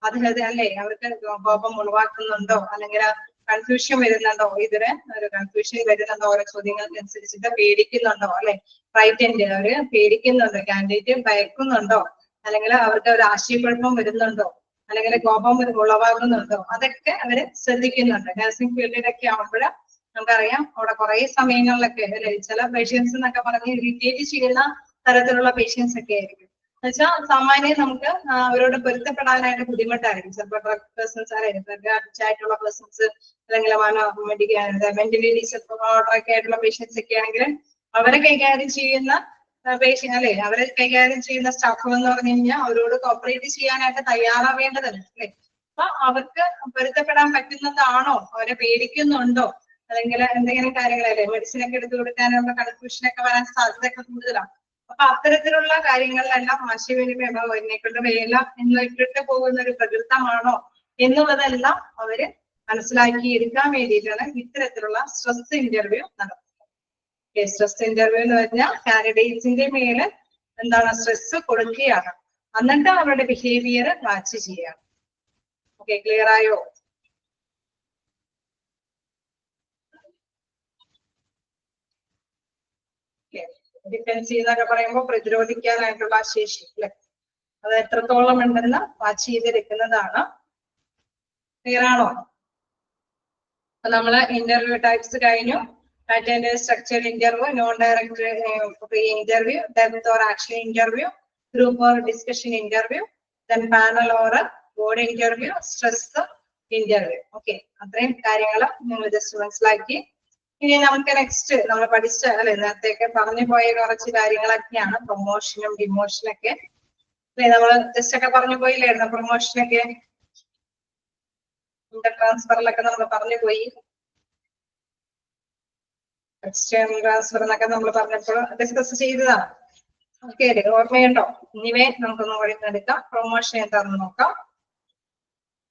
അതിനത് അല്ലെ അവർക്ക് കോപം ഉളവാക്കുന്നുണ്ടോ അല്ലെങ്കിൽ കൺഫ്യൂഷൻ വരുന്നുണ്ടോ, ഇതിന് ഒരു കൺഫ്യൂഷൻ വരുന്നുണ്ടോ, ഓരോ ചോദ്യങ്ങൾക്ക് അനുസരിച്ചിട്ട് പേടിക്കുന്നുണ്ടോ അല്ലെ. ഫ്രൈറ്റൻഡ് അവര് പേടിക്കുന്നുണ്ടോ, കാൻഡിഡേറ്റ് ഭയക്കുന്നുണ്ടോ, അല്ലെങ്കിൽ അവർക്ക് ഒരു ആശയക്കുഴപ്പം വരുന്നുണ്ടോ, അല്ലെങ്കിൽ കോപം ഉളവാകുന്നുണ്ടോ, അതൊക്കെ അവര് ശ്രദ്ധിക്കുന്നുണ്ട്. നഴ്സിംഗ് ഫീൽഡിലൊക്കെ ആവുമ്പോൾ നമുക്കറിയാം അവിടെ കുറെ സമയങ്ങളിലൊക്കെ അല്ലെ ചില പേഷ്യൻസ് എന്നൊക്കെ പറഞ്ഞ് ഇറിറ്റേറ്റ് ചെയ്യുന്ന തരത്തിലുള്ള പേഷ്യൻസ് ഒക്കെ ആയിരിക്കും. എന്നുവെച്ചാൽ സാമാന്യം നമുക്ക് അവരോട് പൊരുത്തപ്പെടാനായിട്ട് ബുദ്ധിമുട്ടായിരിക്കും. ചിലപ്പോൾ ഡ്രഗ് പേഴ്സൺസ് അഡിക്റ്റ് ആയിട്ടുള്ള പേഴ്സൺസ് അല്ലെങ്കിൽ മെന്റലി ഡിസോർഡർ ഒക്കെ ആയിട്ടുള്ള പേഷ്യൻസ് ഒക്കെ ആണെങ്കിൽ അവരെ കൈകാര്യം ചെയ്യുന്ന പേഷ്യൻ അല്ലെ അവരെ കൈകാര്യം ചെയ്യുന്ന സ്റ്റാഫ് എന്ന് പറഞ്ഞു കഴിഞ്ഞാൽ അവരോട് കോപ്പറേറ്റ് ചെയ്യാനായിട്ട് തയ്യാറാവേണ്ടതല്ലേ അല്ലെ. അപ്പൊ അവർക്ക് പൊരുത്തപ്പെടാൻ പറ്റുന്നതാണോ, അവരെ പേടിക്കുന്നുണ്ടോ, അല്ലെങ്കിൽ എന്തെങ്കിലും കാര്യങ്ങളല്ലേ മെഡിസിൻ ഒക്കെ എടുത്തു കൊടുക്കാനുള്ള കൺഫ്യൂഷനൊക്കെ വരാൻ സാധ്യതയൊക്കെ കൂടുതലാണ്. അപ്പൊ അത്തരത്തിലുള്ള കാര്യങ്ങളിലെല്ലാം ആശയവിനിമയം എന്നെക്കൊണ്ട് വേല എന്നിട്ട് പോകുന്ന ഒരു പ്രകൃതമാണോ എന്നുള്ളതെല്ലാം അവര് മനസ്സിലാക്കിയെടുക്കാൻ വേണ്ടിയിട്ടാണ് ഇത്തരത്തിലുള്ള സ്ട്രെസ് ഇന്റർവ്യൂ നടത്തുന്നത്. സ്ട്രെസ് ഇന്റർവ്യൂ എന്ന് പറഞ്ഞാൽ കാൻഡിഡേറ്റ്സിന്റെ മേല് എന്താണ് സ്ട്രെസ് കൊടുക്കുകയാണ്, എന്നിട്ട് അവരുടെ ബിഹേവിയർ വാച്ച് ചെയ്യാണ്. ഓക്കെ, ക്ലിയർ ആയോ? ഡിഫെൻസ് എന്നൊക്കെ പറയുമ്പോൾ പ്രതിരോധിക്കാനായിട്ടുള്ള ശേഷി അല്ലെ, അത് എത്രത്തോളം ഉണ്ടെന്ന് വാച്ച് ചെയ്തെടുക്കുന്നതാണ്. ക്ലിയർ ആണോ? അപ്പൊ നമ്മള് ഇന്റർവ്യൂ ടൈപ്സ് കഴിഞ്ഞു. attend a structured interview, non-direct pre-interview, depth or action interview, group or discussion interview, then panel or a board interview, stress interview. Okay, അത്രയും കാര്യങ്ങൾ നിങ്ങൾ ജസ്റ്റ് മനസ്സിലാക്കി. ഇനി നമുക്ക് നെക്സ്റ്റ് നമ്മൾ പഠിച്ച അല്ലെ നേരത്തെയൊക്കെ പറഞ്ഞു പോയ കുറച്ച് കാര്യങ്ങളൊക്കെയാണ് പ്രൊമോഷനും ഡിമോഷനൊക്കെ. നമ്മൾ ജസ്റ്റ് ഒക്കെ പറഞ്ഞു പോയില്ലായിരുന്നു പ്രൊമോഷനൊക്കെ, ഇന്റർ ട്രാൻസ്ഫറിലൊക്കെ നമ്മൾ പറഞ്ഞു പോയി. എക്സ്റ്റേണൽ ട്രാൻസ്ഫർ എന്നൊക്കെ നമ്മൾ പറഞ്ഞപ്പോൾ ഡിസ്കസ് ചെയ്തതാണ്. ഓക്കെ അല്ലേ, ഓർമ്മയുണ്ടോ? ഇനിവേ നമുക്കൊന്ന് വഴിന്നെടുക്കാം. പ്രൊമോഷൻ എന്താണെന്ന് നോക്കാം.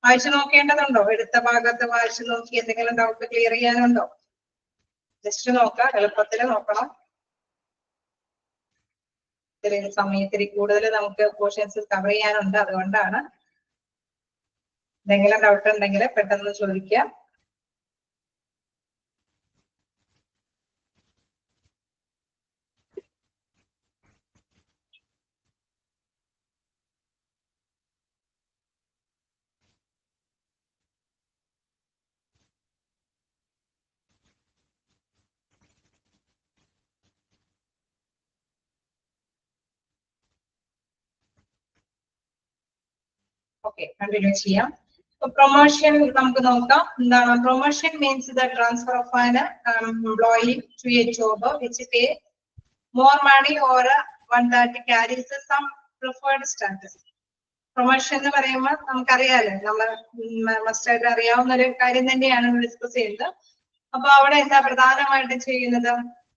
വായിച്ചു നോക്കേണ്ടതുണ്ടോ? എടുത്ത ഭാഗത്ത് വായിച്ചു നോക്കി എന്തെങ്കിലും ഡൗട്ട് ക്ലിയർ ചെയ്യാനുണ്ടോ? ജസ്റ്റ് നോക്കാം, എളുപ്പത്തിൽ നോക്കണം. ഇത്രയും സമയത്തിൽ കൂടുതൽ നമുക്ക് പോർഷൻസ് കവർ ചെയ്യാനുണ്ട്, അതുകൊണ്ടാണ്. എന്തെങ്കിലും ഡൗട്ട് ഉണ്ടെങ്കിൽ പെട്ടെന്ന് ചോദിക്കാം. ഓക്കെ, കണ്ടിന്യൂ ചെയ്യാം. പ്രൊമോഷൻ നമുക്ക് നോക്കാം. എന്താണ് promotion? Means the transfer of an employee to a job which pay more money or one that carries some preferred status. Promotion എന്ന് പറയുമ്പോൾ നമുക്കറിയാലോ, നമ്മൾ മസ്റ്റായിട്ട് അറിയാവുന്ന ഒരു കാര്യം തന്നെയാണ് ഡിസ്കസ് ചെയ്യുന്നത്. അപ്പൊ അവിടെ എന്താ പ്രധാനമായിട്ടും ചെയ്യുന്നത്?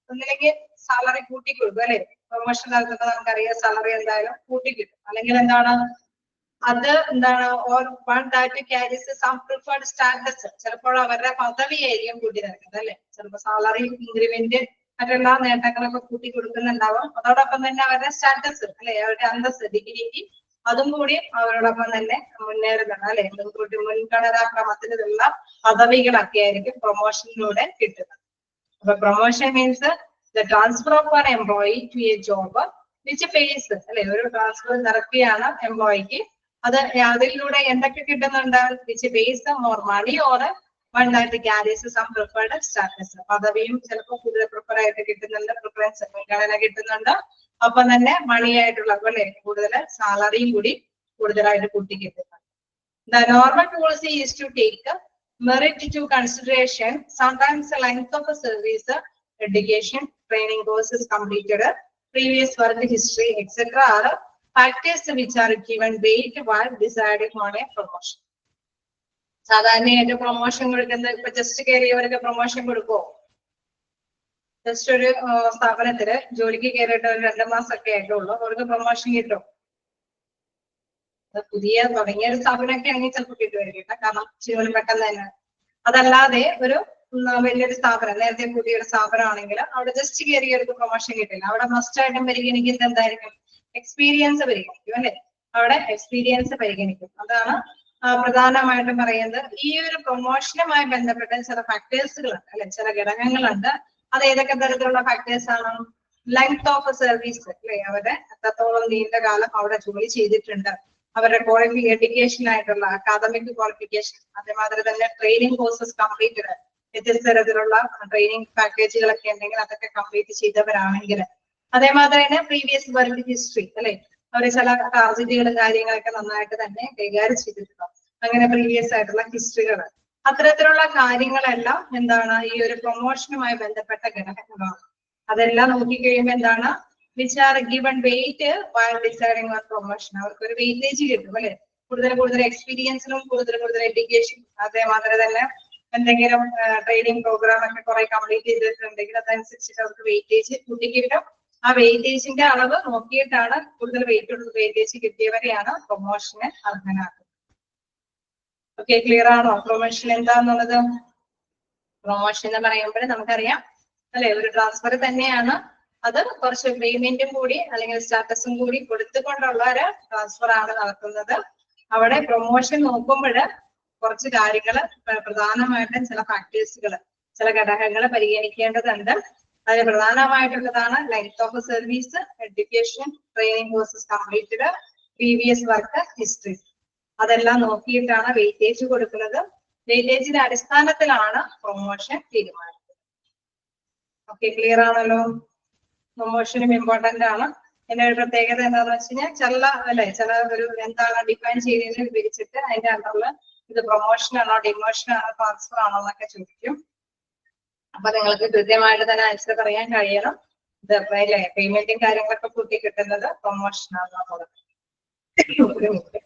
ഒന്നില്ലെങ്കിൽ സാലറി കൂട്ടിക്കൊടുക്കും അല്ലെ. പ്രൊമോഷൻ നടത്തുമ്പോൾ നമുക്കറിയാം സാലറി എന്തായാലും കൂട്ടിക്കിട്ടും. അല്ലെങ്കിൽ എന്താണ് അത് എന്താണ് or one that carries some preferred status. ചിലപ്പോൾ അവരുടെ പദവിയായിരിക്കും കൂട്ടി നിൽക്കുന്നത് അല്ലെ. ചിലപ്പോൾ സാലറി ഇൻക്രിമെന്റ് മറ്റെല്ലാ നേട്ടങ്ങളൊക്കെ കൂട്ടി കൊടുക്കുന്നുണ്ടാവും. അതോടൊപ്പം തന്നെ അവരുടെ സ്റ്റാറ്റസ് അല്ലെ, അവരുടെ അന്തസ് ഡിഗ്നിറ്റി അതും കൂടി അവരോടൊപ്പം തന്നെ മുന്നേറുന്നുണ്ട് അല്ലെ. മുൻഗണനാ ക്രമത്തിലുള്ള പദവികളൊക്കെ ആയിരിക്കും പ്രൊമോഷനിലൂടെ കിട്ടുന്നത്. അപ്പൊ promotion means the transfer of an employee to a job which pays അല്ലെ. ഒരു ട്രാൻസ്ഫർ നടക്കുകയാണ് എംപ്ലോയിക്ക്. അത് അതിലൂടെ എന്തൊക്കെ കിട്ടുന്നുണ്ട്? Which pays more money or one that carries some preferred status. പദവിയും ചിലപ്പോൾ കൂടുതൽ പ്രിഫർ ആയിട്ട് കിട്ടുന്നുണ്ട്, പ്രിഫറൻസ് മുൻഗണന കിട്ടുന്നുണ്ട്. ഒപ്പം തന്നെ മണിയായിട്ടുള്ള അല്ലെ കൂടുതൽ സാലറിയും കൂടി കൂടുതലായിട്ട് കൂട്ടി കിട്ടുന്നുണ്ട്. The normal policy is to take merit to consideration. Sometimes the length of a service, education, training courses completed, previous work history, etc. are factors which are given weight while deciding on a promotion. സാധാരണയായിട്ട് promotion കൊടുക്കുന്നത് ഇപ്പൊ just കയറിയവരൊക്കെ promotion കൊടുക്കുമോ? Just ഒരു സ്ഥാപനത്തില് ജോലിക്ക് കയറിയിട്ട് ഒരു 2 മാസമൊക്കെ ആയിട്ടുള്ളൂ, അവർക്ക് പ്രൊമോഷൻ കിട്ടും? പുതിയ തുടങ്ങിയ ഒരു സ്ഥാപനമൊക്കെ ആണെങ്കിൽ ചിലപ്പോൾ കിട്ടുമായിരിക്കും, കാരണം ജീവനം പെട്ടെന്ന് തന്നെ. അതല്ലാതെ ഒരു വലിയൊരു സ്ഥാപനം, നേരത്തെ പുതിയൊരു സ്ഥാപനമാണെങ്കിൽ അവിടെ ജസ്റ്റ് കയറിയവർക്ക് പ്രൊമോഷൻ കിട്ടില്ല. അവിടെ മസ്റ്റ് ആയിട്ടും പരിഗണിക്കുന്നത് എന്തായിരിക്കും? എക്സ്പീരിയൻസ് പരിഗണിക്കും അല്ലെ. അവിടെ എക്സ്പീരിയൻസ് പരിഗണിക്കും. അതാണ് പ്രധാനമായിട്ടും പറയുന്നത്. ഈ ഒരു പ്രൊമോഷനുമായി ബന്ധപ്പെട്ട ചില ഫാക്ടേഴ്സുകളുണ്ട് അല്ലെ, ചില ഘടകങ്ങളുണ്ട്. അത് ഏതൊക്കെ തരത്തിലുള്ള ഫാക്ടേഴ്സ് ആണ്? ലെങ്ത് ഓഫ് സർവീസ് അല്ലെ, അവരുടെ എത്രത്തോളം നീണ്ട കാലം അവിടെ ജോലി ചെയ്തിട്ടുണ്ട്, അവരുടെ എഡ്യൂക്കേഷൻ ആയിട്ടുള്ള അക്കാദമിക് ക്വാളിഫിക്കേഷൻ, അതേമാതിരി തന്നെ ട്രെയിനിങ് കോഴ്സസ് കംപ്ലീറ്റഡ്, വ്യത്യസ്ത തരത്തിലുള്ള ട്രെയിനിങ് പാക്കേജുകളൊക്കെ ഉണ്ടെങ്കിൽ അതൊക്കെ കംപ്ലീറ്റ് ചെയ്തവരാണെങ്കിൽ, അതേമാതിരി തന്നെ പ്രീവിയസ് വർക്ക് ഹിസ്റ്ററി അല്ലെ, അവര് ചില ടാർഗറ്റുകളും കാര്യങ്ങളൊക്കെ നന്നായിട്ട് തന്നെ കൈകാര്യം ചെയ്തിട്ടുണ്ടോ, അങ്ങനെ പ്രീവിയസ് ആയിട്ടുള്ള ഹിസ്റ്ററികൾ, അത്തരത്തിലുള്ള കാര്യങ്ങളെല്ലാം എന്താണ് ഈ ഒരു പ്രൊമോഷനുമായി ബന്ധപ്പെട്ട ഘടകങ്ങളാണ്. അതെല്ലാം നോക്കിക്കഴിയുമ്പോൾ എന്താണ് which are given weight while deciding on promotion. അവർക്ക് ഒരു വെയിറ്റേജ് കിട്ടും അല്ലെ. കൂടുതൽ എക്സ്പീരിയൻസിലും കൂടുതൽ എഡ്യൂക്കേഷൻ, അതേമാതിരി തന്നെ എന്തെങ്കിലും ട്രെയിനിങ് പ്രോഗ്രാം ഒക്കെ കുറെ കംപ്ലീറ്റ് ചെയ്തിട്ടുണ്ടെങ്കിൽ അതനുസരിച്ചിട്ട് അവർക്ക് വെയിറ്റേജ് കൂട്ടിക്കിട്ടും. ആ വെയിറ്റേജിന്റെ അളവ് നോക്കിയിട്ടാണ് കൂടുതൽ വെയിറ്റേജ് കിട്ടിയവരെയാണ് പ്രൊമോഷന് അർഹനാക്കുന്നത്. ഓക്കെ, ക്ലിയർ ആണോ പ്രൊമോഷൻ എന്താന്നുള്ളത്? പ്രൊമോഷൻ എന്ന് പറയുമ്പോൾ നമുക്കറിയാം അല്ലെ, ഒരു ട്രാൻസ്ഫർ തന്നെയാണ്. അത് കുറച്ച് പേയ്മെന്റും കൂടി അല്ലെങ്കിൽ സ്റ്റാറ്റസും കൂടി കൊടുത്തുകൊണ്ടുള്ള ഒരു ട്രാൻസ്ഫർ ആണ് നടത്തുന്നത്. അവിടെ പ്രൊമോഷൻ നോക്കുമ്പോൾ കുറച്ച് കാര്യങ്ങൾ, പ്രധാനമായിട്ടും ചില ഫാക്ടേഴ്സുകൾ, ചില ഘടകങ്ങൾ പരിഗണിക്കേണ്ടതുണ്ട്. അതിൽ പ്രധാനമായിട്ടുള്ളതാണ് length of service, education, training courses completed, previous work history. അതെല്ലാം നോക്കിയിട്ടാണ് വെയിറ്റേജ് കൊടുക്കുന്നത്. വെയിറ്റേജിന്റെ അടിസ്ഥാനത്തിലാണ് പ്രൊമോഷൻ തീരുമാനിക്കുന്നത്. ഓക്കെ, ക്ലിയർ ആണല്ലോ. പ്രൊമോഷനും ഇമ്പോർട്ടന്റ് ആണ്. ഇതിന്റെ ഒരു പ്രത്യേകത എന്താണെന്ന് വെച്ച് കഴിഞ്ഞാൽ ചില ഒരു എന്താണ് ഡിഫൈൻ ചെയ്തതിന് വിവരിച്ചിട്ട് അതിന്റെ അണ്ടറിൽ ഇത് പ്രൊമോഷൻ ആണോ ഡിമോഷൻ ആണോ ട്രാൻസ്ഫർ ആണോ എന്നൊക്കെ ചോദിക്കും. അപ്പൊ നിങ്ങൾക്ക് കൃത്യമായിട്ട് തന്നെ ആൻസർ പറയാൻ കഴിയണം. ഇത് അല്ലേ പേയ്മെന്റും കാര്യങ്ങളൊക്കെ കൂട്ടി കിട്ടുന്നത് പ്രൊമോഷൻ ആണെന്നുള്ളത്. ഒരു മിനിറ്റ്.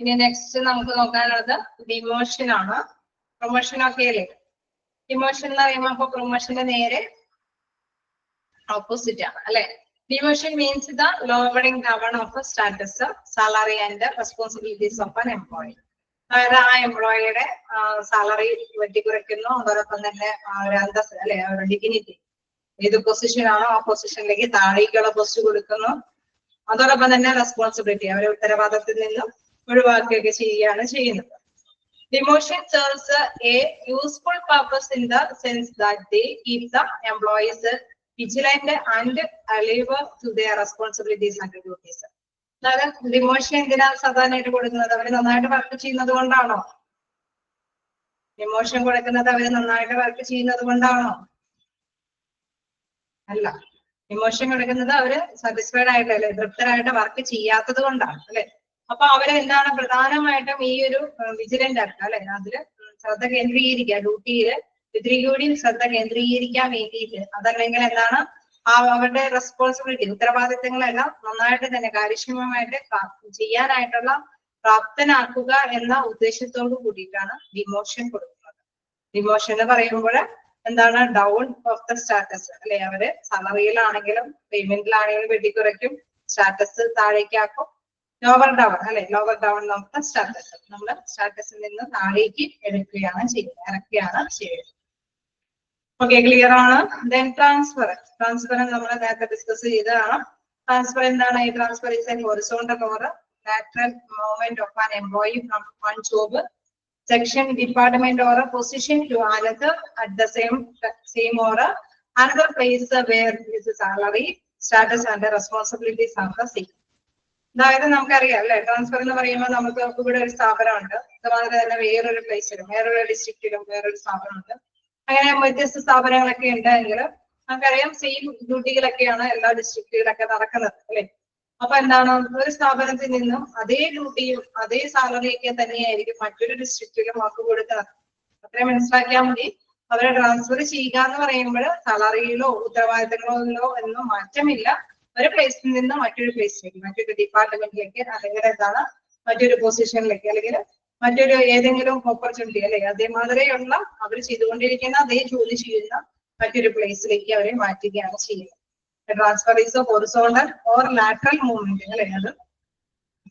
ഇനി നെക്സ്റ്റ് നമുക്ക് നോക്കാനുള്ളത് ഡിമോഷൻ ആണ്. പ്രൊമോഷൻ ഒക്കെ അല്ലേ. ഡിമോഷൻ എന്ന് പറയുമ്പോൾ അപ്പൊ പ്രൊമോഷന്റെ നേരെ ഓപ്പോസിറ്റ് ആണ് അല്ലെ. Demotion means the lowering down of status, salary and responsibilities of an employee. അതായത് ആ എംപ്ലോയിയുടെ സാലറി വെട്ടിക്കുറയ്ക്കുന്നു, അതോടൊപ്പം തന്നെ ഒരു അന്തസ് അല്ലെ, ഒരു ഡിഗ്നിറ്റി, ഏത് പൊസിഷൻ ആണോ ആ പൊസിഷനിലേക്ക് താഴേക്കുള്ള പോസ്റ്റ് കൊടുക്കുന്നു. അതോടൊപ്പം തന്നെ റെസ്പോൺസിബിലിറ്റി, അവരെ ഉത്തരവാദിത്തത്തിൽ നിന്നും ഒഴിവാക്കുകയൊക്കെ ചെയ്യുകയാണ് ചെയ്യുന്നത്. Demotion serves a useful purpose in the sense that they keep the employees vigilant and alive to their responsibilities and duties. അതായത് ഡിമോഷൻ എന്തിനാണ് സാധാരണയായിട്ട് കൊടുക്കുന്നത്? അവര് നന്നായിട്ട് വർക്ക് ചെയ്യുന്നത് കൊണ്ടാണോ? ഡിമോഷൻ കൊടുക്കുന്നത് അവര് നന്നായിട്ട് വർക്ക് ചെയ്യുന്നത് കൊണ്ടാണോ? അല്ല. ഡിമോഷൻ കൊടുക്കുന്നത് അവര് സാറ്റിസ്ഫൈഡ് ആയിട്ട് അല്ലെ, തൃപ്തരായിട്ട് വർക്ക് ചെയ്യാത്തത് കൊണ്ടാണ് അല്ലെ. അപ്പൊ അവര് എന്താണ് പ്രധാനമായിട്ടും ഈ ഒരു വിജിലന്റ് ആക്കുക അല്ലെ, അതില് ശ്രദ്ധ കേന്ദ്രീകരിക്കുക, ഡ്യൂട്ടിയില് ഇത്തിരി ശ്രദ്ധ കേന്ദ്രീകരിക്കാൻ വേണ്ടിയിട്ട്, അതല്ലെങ്കിൽ എന്താണ് അവരുടെ റെസ്പോൺസിബിലിറ്റി, ഉത്തരവാദിത്തങ്ങളെല്ലാം നന്നായിട്ട് തന്നെ കാര്യക്ഷമമായിട്ട് ചെയ്യാനായിട്ടുള്ള പ്രാപ്തനാക്കുക എന്ന ഉദ്ദേശത്തോടു കൂടിയിട്ടാണ് ഡിമോഷൻ കൊടുക്കുന്നത്. ഡിമോഷൻ എന്ന് പറയുമ്പോൾ എന്താണ് ഡൗൺ ഓഫ് ദ സ്റ്റാറ്റസ് അല്ലെ, അവര് സാലറിയിലാണെങ്കിലും പേയ്മെന്റിലാണെങ്കിലും വെട്ടിക്കുറയ്ക്കും, സ്റ്റാറ്റസ് താഴേക്കാക്കും. ലോവർ ഡൗൺ അല്ലെ, lower down of the status, നമ്മൾ സ്റ്റാറ്റസിൽ നിന്ന് താഴേക്ക് ഇറക്കുകയാണ് ചെയ്യുന്നത്. ഓക്കെ, ക്ലിയർ ആണ്. Then transfer. ട്രാൻസ്ഫർ നമ്മൾ നേരത്തെ ഡിസ്കസ് ചെയ്തതാണ്. ട്രാൻസ്ഫർ എന്താണ്? ഈ transfer is A horizontal or lateral movement of an employee from one job section, department or a position to another at the same or another place where his salary, status and responsibilities are the same. അതായത് നമുക്കറിയാം അല്ലെ, transfer എന്ന് പറയുമ്പോൾ നമുക്ക് ഇവിടെ ഒരു സ്ഥാപനമുണ്ട്, അതുമാതിരി തന്നെ വേറൊരു പ്ലേസിലും വേറൊരു ഡിസ്ട്രിക്റ്റിലും വേറൊരു സ്ഥാപനമുണ്ട്. അങ്ങനെ വ്യത്യസ്ത സ്ഥാപനങ്ങളൊക്കെ ഉണ്ടെങ്കിൽ നമുക്കറിയാം സെയിം ഡ്യൂട്ടികളൊക്കെയാണ് എല്ലാ ഡിസ്ട്രിക്റ്റുകളിലൊക്കെ നടക്കുന്നത് അല്ലെ. അപ്പൊ എന്താണ്, ഒരു സ്ഥാപനത്തിൽ നിന്നും അതേ ഡ്യൂട്ടിയും അതേ സാലറിയൊക്കെ തന്നെയായിരിക്കും മറ്റൊരു ഡിസ്ട്രിക്റ്റിലും അവർക്ക് കൊടുക്കുന്നത്. അത്രയും മനസ്സിലാക്കിയാൽ മതി. അവരെ ട്രാൻസ്ഫർ ചെയ്യുക എന്ന് പറയുമ്പോൾ സാലറിയിലോ ഉത്തരവാദിത്തങ്ങളിലോ ഒന്നും മാറ്റമില്ല. ഒരു പ്ലേസിൽ നിന്ന് മറ്റൊരു പ്ലേസിലേക്ക്, മറ്റൊരു ഡിപ്പാർട്ട്മെന്റിലേക്ക്, അല്ലെങ്കിൽ എന്താണ് മറ്റൊരു പൊസിഷനിലേക്ക്, അല്ലെങ്കിൽ മറ്റൊരു ഏതെങ്കിലും ഓപ്പർച്യൂണിറ്റി അല്ലെ, അതേമാതിരിയുള്ള അവർ ചെയ്തുകൊണ്ടിരിക്കുന്ന അതേ ജോലി ചെയ്യുന്ന മറ്റൊരു പ്ലേസിലേക്ക് അവരെ മാറ്റുകയാണ് ചെയ്യുന്നത്. Transfer is horizontal or lateral movement അല്ലെ, അത്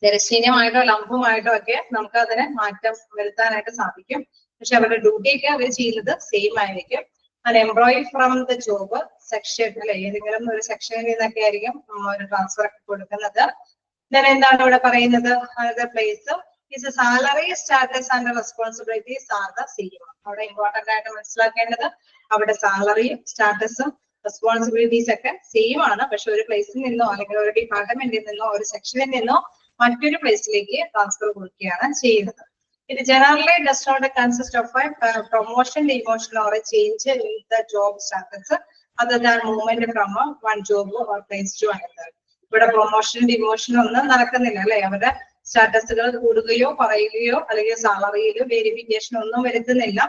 തിരശ്ചീനമായിട്ടോ ലംബമായിട്ടോ ഒക്കെ നമുക്ക് അതിനെ മാറ്റം വരുത്താനായിട്ട് സാധിക്കും. പക്ഷെ അവരുടെ ഡ്യൂട്ടിയൊക്കെ അവർ ചെയ്യുന്നത് സെയിം ആയിരിക്കും. an employee from the job section അല്ലെ, ഏതെങ്കിലും ഒരു സെക്ഷനിൽ നിന്നൊക്കെ ആയിരിക്കും ഒരു ട്രാൻസ്ഫർ ഒക്കെ കൊടുക്കുന്നത്. then എന്താണ് ഇവിടെ പറയുന്നത്? another place is a salary, status and responsibilities are the same. അവിടെ ഇമ്പോർട്ടന്റ് ആയിട്ട് മനസ്സിലാക്കേണ്ടത് അവിടെ സാലറിയും സ്റ്റാറ്റസും റെസ്പോൺസിബിലിറ്റീസ് ഒക്കെ സെയിം ആണ്. പക്ഷെ ഒരു പ്ലേസിൽ നിന്നോ അല്ലെങ്കിൽ ഒരു ഡിപ്പാർട്ട്മെന്റിൽ നിന്നോ ഒരു സെക്ഷനിൽ നിന്നോ മറ്റൊരു പ്ലേസിലേക്ക് ട്രാൻസ്ഫർ കൊടുക്കുകയാണ് ചെയ്യുന്നത്. It generally does not consist of a promotion, demotion or a change in the job status other than movement from one job or place to another. ഇവിടെ പ്രൊമോഷൻ ഡിമോഷൻ ഒന്നും നടക്കുന്നില്ല അല്ലെ. അവരുടെ സ്റ്റാറ്റസുകൾ കൂടുകയോ പറയുകയോ അല്ലെങ്കിൽ സാലറിയിൽ വേരിഫിക്കേഷൻ ഒന്നും വരുത്തുന്നില്ല.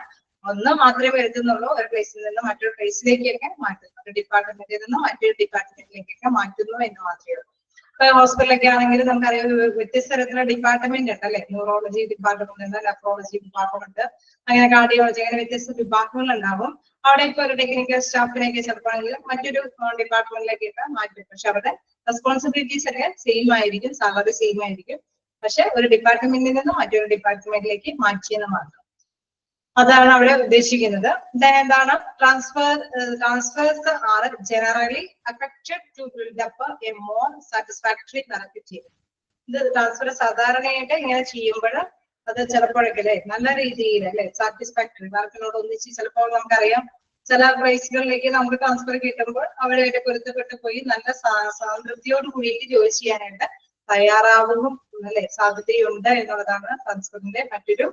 ഒന്ന് മാത്രമേ വരുത്തുന്നുള്ളൂ, ഒരു പ്ലേസിൽ നിന്ന് മറ്റൊരു പ്ലേസിലേക്കൊക്കെ മാറ്റുന്നു, ഒരു ഡിപ്പാർട്ട്മെന്റിൽ നിന്ന് മറ്റൊരു ഡിപ്പാർട്ട്മെന്റിലേക്കൊക്കെ മാറ്റുന്നു എന്ന് മാത്രമേ ഉള്ളൂ. ഇപ്പൊ ഹോസ്പിറ്റലൊക്കെ ആണെങ്കിൽ നമുക്കറിയാം വ്യത്യസ്ത തരത്തിലുള്ള ഡിപ്പാർട്ട്മെന്റ് ഉണ്ട് അല്ലെ. ന്യൂറോളജി ഡിപ്പാർട്ട്മെന്റ് ഉണ്ട്, നെഫ്രോളജി ഡിപ്പാർട്ട്മെന്റ്, അങ്ങനെ കാർഡിയോളജി, അങ്ങനെ വ്യത്യസ്ത വിഭാഗങ്ങൾ ഉണ്ടാവും. അവിടെ ഇപ്പൊ ഒരു ടെക്നിക്കൽ സ്റ്റാഫിനെയൊക്കെ ചിലപ്പോഴെങ്കിൽ മറ്റൊരു ഡിപ്പാർട്ട്മെന്റിലേക്കൊക്കെ മാറ്റും. പക്ഷെ അവരുടെ റെസ്പോൺസിബിലിറ്റീസ് ഒക്കെ സെയിം ആയിരിക്കും, സാലറി സെയിം ആയിരിക്കും. പക്ഷെ ഒരു ഡിപ്പാർട്ട്മെന്റിൽ നിന്നും മറ്റൊരു ഡിപ്പാർട്ട്മെന്റിലേക്ക് മാറ്റിയെന്ന് മാത്രം. അതാണ് അവിടെ ഉദ്ദേശിക്കുന്നത്. എന്താണ് transfers are generally affected to build up a more satisfactory connectivity. ഇത് ട്രാൻസ്ഫർ സാധാരണയായിട്ട് ഇങ്ങനെ ചെയ്യുമ്പോൾ അത് ചിലപ്പോഴൊക്കെ അല്ലെ നല്ല രീതിയിൽ അല്ലെ സാറ്റിസ്ഫാക്ടറി വർക്കിനോട് ഒന്നിച്ച് ചിലപ്പോൾ നമുക്കറിയാം ചില പ്രൈസുകളിലേക്ക് നമുക്ക് ട്രാൻസ്ഫർ കിട്ടുമ്പോൾ അവരായിട്ട് പൊരുത്തപ്പെട്ടു പോയി നല്ല സംതൃപ്തിയോട് കൂടിയിട്ട് ജോലി ചെയ്യാനായിട്ട് തയ്യാറാവുന്നു അല്ലെ സാധ്യതയുണ്ട് എന്നുള്ളതാണ് ട്രാൻസ്ഫറിന്റെ മറ്റൊരു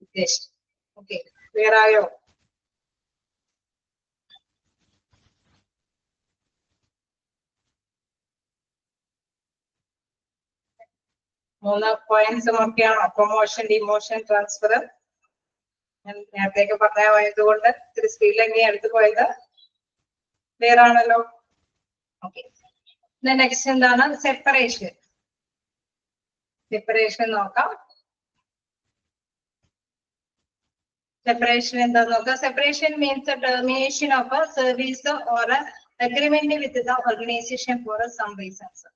ഉദ്ദേശം. ഓക്കെ, ക്ലിയർ ആയോ? മൂന്ന് പോയിന്റ്സ് നോക്കിയാണോ? Promotion, demotion, transfer. ഞാൻ നേരത്തേക്ക് പറഞ്ഞതുകൊണ്ട് ഇത്തിരി സ്പീഡിൽ എങ്ങനെ എടുത്തു പോയത് ക്ലിയർ ആണല്ലോ. ഓക്കെ, നെക്സ്റ്റ് എന്താണ്? സെപ്പറേഷൻ. സെപ്പറേഷൻ നോക്കാം. സെപ്പറേഷൻ എന്താന്ന് നോക്കാം. Separation means termination of a service or agreement with the organisation for some reasons.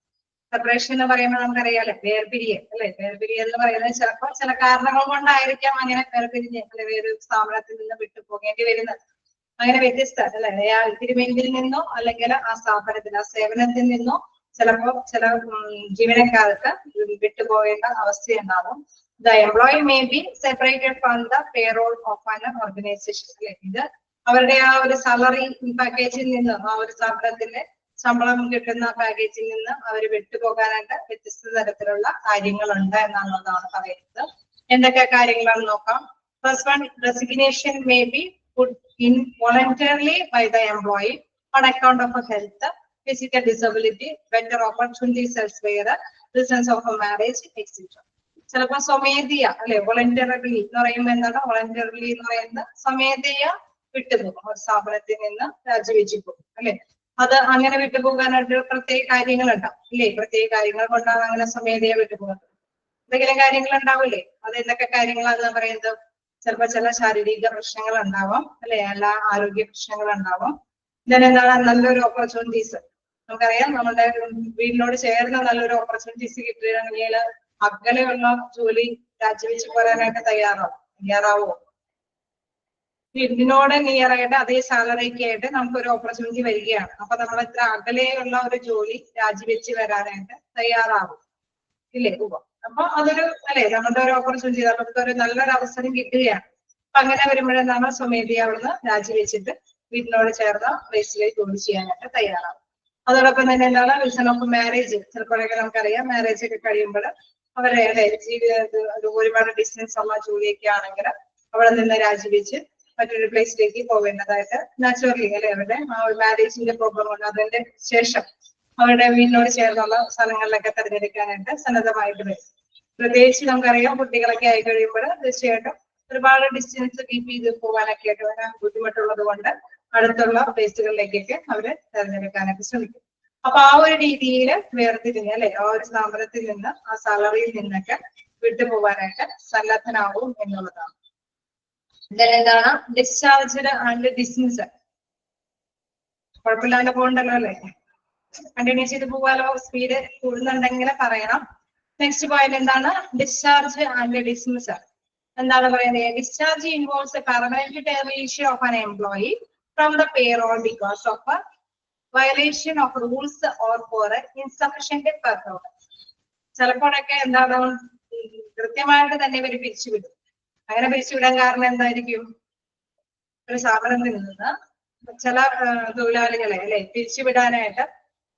Separation എന്ന് പറയുമ്പോൾ നമുക്കറിയാലോ വേർപിരിയൽ അല്ലെ. വേർപിരിയൽ എന്ന് പറയുന്നത് ചിലപ്പോൾ ചില കാരണങ്ങൾ കൊണ്ടായിരിക്കാം അങ്ങനെ വേർപിരിഞ്ഞ് അല്ലെ വേറെ സ്ഥാപനത്തിൽ നിന്ന് വിട്ടുപോകേണ്ടി വരുന്നത്. അങ്ങനെ വ്യത്യസ്ത അല്ലെ അഗ്രിമെന്റിൽ നിന്നോ അല്ലെങ്കിൽ ആ സ്ഥാപനത്തിൽ ആ സേവനത്തിൽ നിന്നോ ചിലപ്പോ ചില ജീവനക്കാർക്ക് വിട്ടുപോകേണ്ട അവസ്ഥയുണ്ടാകും. The employee may be separated from the payroll of an organization. അല്ലെ ഇത് അവരുടെ ആ ഒരു സാലറി പാക്കേജിൽ നിന്ന് ആ ഒരു സ്ഥാപനത്തിന്റെ ശമ്പളം കിട്ടുന്ന പാക്കേജിൽ നിന്ന് അവർ വിട്ടുപോകാനായിട്ട് വ്യത്യസ്ത തരത്തിലുള്ള കാര്യങ്ങളുണ്ട് എന്നുള്ളതാണ് പറയുന്നത്. എന്തൊക്കെ കാര്യങ്ങളാണെന്ന് നോക്കാം. First one, resignation may be put in voluntarily by the employee on account of a health, physical disability, better opportunities elsewhere, reasons of a marriage, etc. ചിലപ്പോൾ സ്വമേധയ അല്ലെ വോളണ്ടറിലി എന്ന് പറയുമ്പോൾ എന്താണ്? വോളണ്ടറിലി എന്ന് പറയുന്നത് സ്വമേധയ വിട്ടുപോകും, ഒരു സ്ഥാപനത്തിൽ നിന്ന് രാജിവെച്ചു പോകും അല്ലെ. അത് അങ്ങനെ വിട്ടുപോകാനായിട്ട് പ്രത്യേക കാര്യങ്ങൾ ഉണ്ടാവും ഇല്ലേ? പ്രത്യേക കാര്യങ്ങൾ കൊണ്ടാണ് അങ്ങനെ സ്വമേധയ വിട്ടുപോകുന്നത്. എന്തെങ്കിലും കാര്യങ്ങൾ ഉണ്ടാവില്ലേ? അത് എന്തൊക്കെ കാര്യങ്ങളാണെന്ന് പറയുന്നത്? ചിലപ്പോൾ ചില ശാരീരിക പ്രശ്നങ്ങൾ ഉണ്ടാവാം അല്ലെ, എല്ലാ ആരോഗ്യ പ്രശ്നങ്ങൾ ഉണ്ടാവാം. ഇതിനെന്താണ്? നല്ലൊരു ഓപ്പർച്യൂണിറ്റീസ്. നമുക്കറിയാം നമ്മുടെ വീടിനോട് ചേർന്ന് നല്ലൊരു ഓപ്പർച്യൂണിറ്റീസ് കിട്ടുകയാണെങ്കിൽ അകലെയുള്ള ജോലി രാജിവെച്ച് പോരാനായിട്ട് തയ്യാറാവോ? വീടിനോട് നിയർ ആയിട്ട് അതേ സാലറിക്ക് ആയിട്ട് നമുക്കൊരു ഓപ്പർച്യൂണിറ്റി വരികയാണ്. അപ്പൊ നമ്മൾ ഇത്ര അകലെയുള്ള ഒരു ജോലി രാജിവെച്ച് വരാനായിട്ട് തയ്യാറാവും ഇല്ലേ? അപ്പൊ അതൊരു അല്ലെ നമ്മുടെ ഒരു ഓപ്പർച്യൂണിറ്റി, നമുക്ക് ഒരു നല്ലൊരു അവസരം കിട്ടുകയാണ്. അപ്പൊ അങ്ങനെ വരുമ്പോഴെന്താണ് സ്വമേധി അവിടുന്ന് രാജിവെച്ചിട്ട് വീടിനോട് ചേർന്ന പ്ലേസിലേക്ക് ജോലി ചെയ്യാനായിട്ട് തയ്യാറാവും. അതോടൊപ്പം തന്നെ എന്താണ്? Reason of marriage. ചിലപ്പോഴൊക്കെ നമുക്കറിയാം മാരേജ് ഒക്കെ കഴിയുമ്പോൾ അവരെ ഒരുപാട് ഡിസ്റ്റൻസ് ഉള്ള ജോലിയൊക്കെ ആണെങ്കിൽ അവിടെ നിന്ന് രാജിവെച്ച് മറ്റൊരു പ്ലേസിലേക്ക് പോകേണ്ടതായിട്ട് നാച്ചുറലി അല്ലെ അവരുടെ ആ ഒരു മാരേജിന്റെ പ്രോബ്ലം കൊണ്ട് അതിന്റെ ശേഷം അവരുടെ വീടിനോട് ചേർന്നുള്ള സ്ഥലങ്ങളിലൊക്കെ തിരഞ്ഞെടുക്കാനായിട്ട് സന്നദ്ധമായിട്ട് വരും. പ്രത്യേകിച്ച് നമുക്കറിയാം കുട്ടികളൊക്കെ ആയി കഴിയുമ്പോൾ തീർച്ചയായിട്ടും ഒരുപാട് ഡിസ്റ്റൻസ് കീപ്പ് ചെയ്ത് പോകാനൊക്കെ ആയിട്ട് വരാൻ ബുദ്ധിമുട്ടുള്ളത് കൊണ്ട് അടുത്തുള്ള പ്ലേസുകളിലേക്കൊക്കെ അവര് തിരഞ്ഞെടുക്കാനൊക്കെ ശ്രമിക്കും. അപ്പൊ ആ ഒരു രീതിയിൽ വേർതിരിഞ്ഞ് അല്ലെ ആ ഒരു സ്ഥാപനത്തിൽ നിന്ന് ആ സാലറിയിൽ നിന്നൊക്കെ വിട്ടുപോകാനായിട്ട് സന്നദ്ധനാവും എന്നുള്ളതാണ്. എന്താണ്? Discharge and dismiss. കുഴപ്പമില്ലാണ്ട് പോകണ്ടല്ലോ അല്ലെ, കണ്ടിന്യൂ ചെയ്ത് പോകാലോ. സ്പീഡ് കൂടുന്നുണ്ടെങ്കിൽ പറയണം. നെക്സ്റ്റ് പോയിന്റ് എന്താണ്? Discharge and dismiss. എന്താണ് പറയുന്നത്? Discharge involves a permanent termination of an employee from the payroll because of a violation of rules or for insufficient performance. ചിലപ്പോഴൊക്കെ എന്താണ്? കൃത്യമായിട്ട് തന്നെ ഇവർ പിരിച്ചുവിടും. അങ്ങനെ പിരിച്ചുവിടാൻ കാരണം എന്തായിരിക്കും? ഒരു സ്ഥാപനത്തിൽ നിന്ന് ചില തൊഴിലാളികളെ അല്ലെ പിരിച്ചുവിടാനായിട്ട്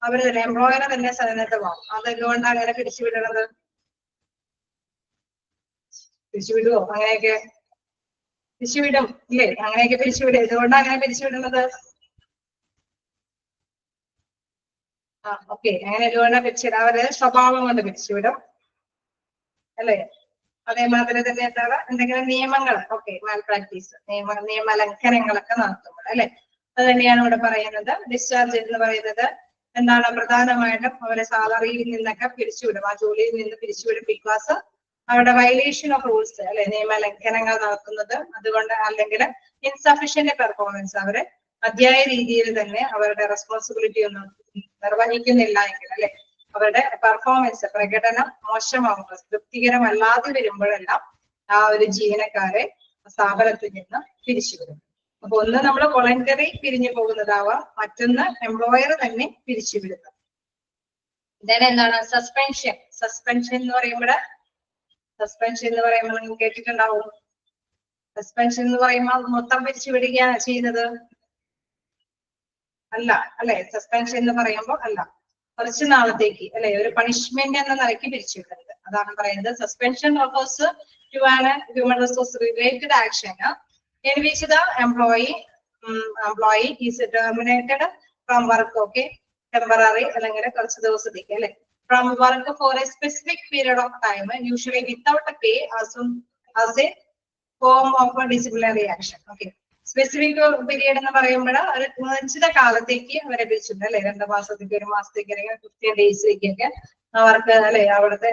അവര് തന്നെ എംപ്ലോയറെ തന്നെ സന്നദ്ധമാവും. അതെന്തുകൊണ്ടാണ് അങ്ങനെ പിരിച്ചുവിടുന്നത്? പിരിച്ചുവിടുവോ? അങ്ങനെയൊക്കെ പിരിച്ചുവിടും ഇല്ലേ? അങ്ങനെയൊക്കെ പിരിച്ചുവിടും. എന്തുകൊണ്ടാണ് അങ്ങനെ പിരിച്ചുവിടുന്നത്? ഓക്കെ, അങ്ങനെ എന്തുകൊണ്ടാണ് പിരിച്ചുവിടും? അവരുടെ സ്വഭാവം കൊണ്ട് പിരിച്ചുവിടും അല്ലെ. അതേമാതിരി തന്നെ എന്താണ്? എന്തെങ്കിലും നിയമങ്ങൾ ഓക്കെ മാൽ പ്രാക്ടീസ് നിയമലംഘനങ്ങളൊക്കെ നടത്തുമ്പോൾ അല്ലെ. അത് തന്നെയാണ് ഇവിടെ പറയുന്നത്. ഡിസ്ചാർജ് എന്ന് പറയുന്നത് എന്താണ്? പ്രധാനമായിട്ടും അവരെ സാലറിയിൽ നിന്നൊക്കെ പിരിച്ചുവിടും, ആ ജോലിയിൽ നിന്ന് പിരിച്ചുവിടും. ബിക്കോസ് അവരുടെ വയലേഷൻ ഓഫ് റൂൾസ് അല്ലെ നിയമലംഘനങ്ങൾ നടത്തുന്നത് അതുകൊണ്ട്, അല്ലെങ്കിൽ ഇൻസഫിഷ്യന്റ് പെർഫോമൻസ് അവര് മതിയായ രീതിയിൽ തന്നെ അവരുടെ റെസ്പോൺസിബിലിറ്റി ഒന്നും നിർവഹിക്കുന്നില്ല എങ്കിൽ അല്ലെ അവരുടെ പെർഫോമൻസ് പ്രകടനം മോശമാകുമ്പോൾ തൃപ്തികരമല്ലാതെ വരുമ്പോഴെല്ലാം ആ ഒരു ജീവനക്കാരെ സ്ഥാപനത്തിൽ നിന്ന് പിരിച്ചുവിടും. അപ്പൊ ഒന്ന് നമ്മൾ വോളണ്ടറി പിരിഞ്ഞു പോകുന്നതാവാം, മറ്റൊന്ന് എംപ്ലോയർ തന്നെ പിരിച്ചുവിടുന്നത്. then എന്താണ് സസ്പെൻഷൻ. സസ്പെൻഷൻ എന്ന് പറയുമ്പോൾ നിങ്ങൾ കേട്ടിട്ടുണ്ടാവും. സസ്പെൻഷൻ എന്ന് പറയുമ്പോൾ മൊത്തം പിരിച്ചുവിടുകയാണ് ചെയ്യുന്നത് അല്ല അല്ലെ? സസ്പെൻഷൻ എന്ന് പറയുമ്പോൾ അല്ല, കുറച്ച് നാളത്തേക്ക് അല്ലെ, ഒരു പണിഷ്മെന്റ് എന്ന നിലയ്ക്ക് പിരിച്ചുവിടുന്നത്. അതാണ് പറയുന്നത് suspension refers to an human resource related action in which the employee is terminated from work, okay, temporary അല്ലെങ്കിൽ കുറച്ച് ദിവസത്തേക്ക് അല്ലെ, from work for a specific period of time, usually without a pay as a form of a disciplinary action. Okay, specific period എന്ന് പറയുമ്പോൾ ഒരു നിശ്ചിത കാലത്തേക്ക് അവരെ പിരിച്ചിട്ടുണ്ട് അല്ലെ, 2 മാസത്തേക്ക് 1 മാസത്തേക്ക് അല്ലെങ്കിൽ 15 ഡേയ്സിലേക്കൊക്കെ അവർക്ക് അല്ലെ അവിടുത്തെ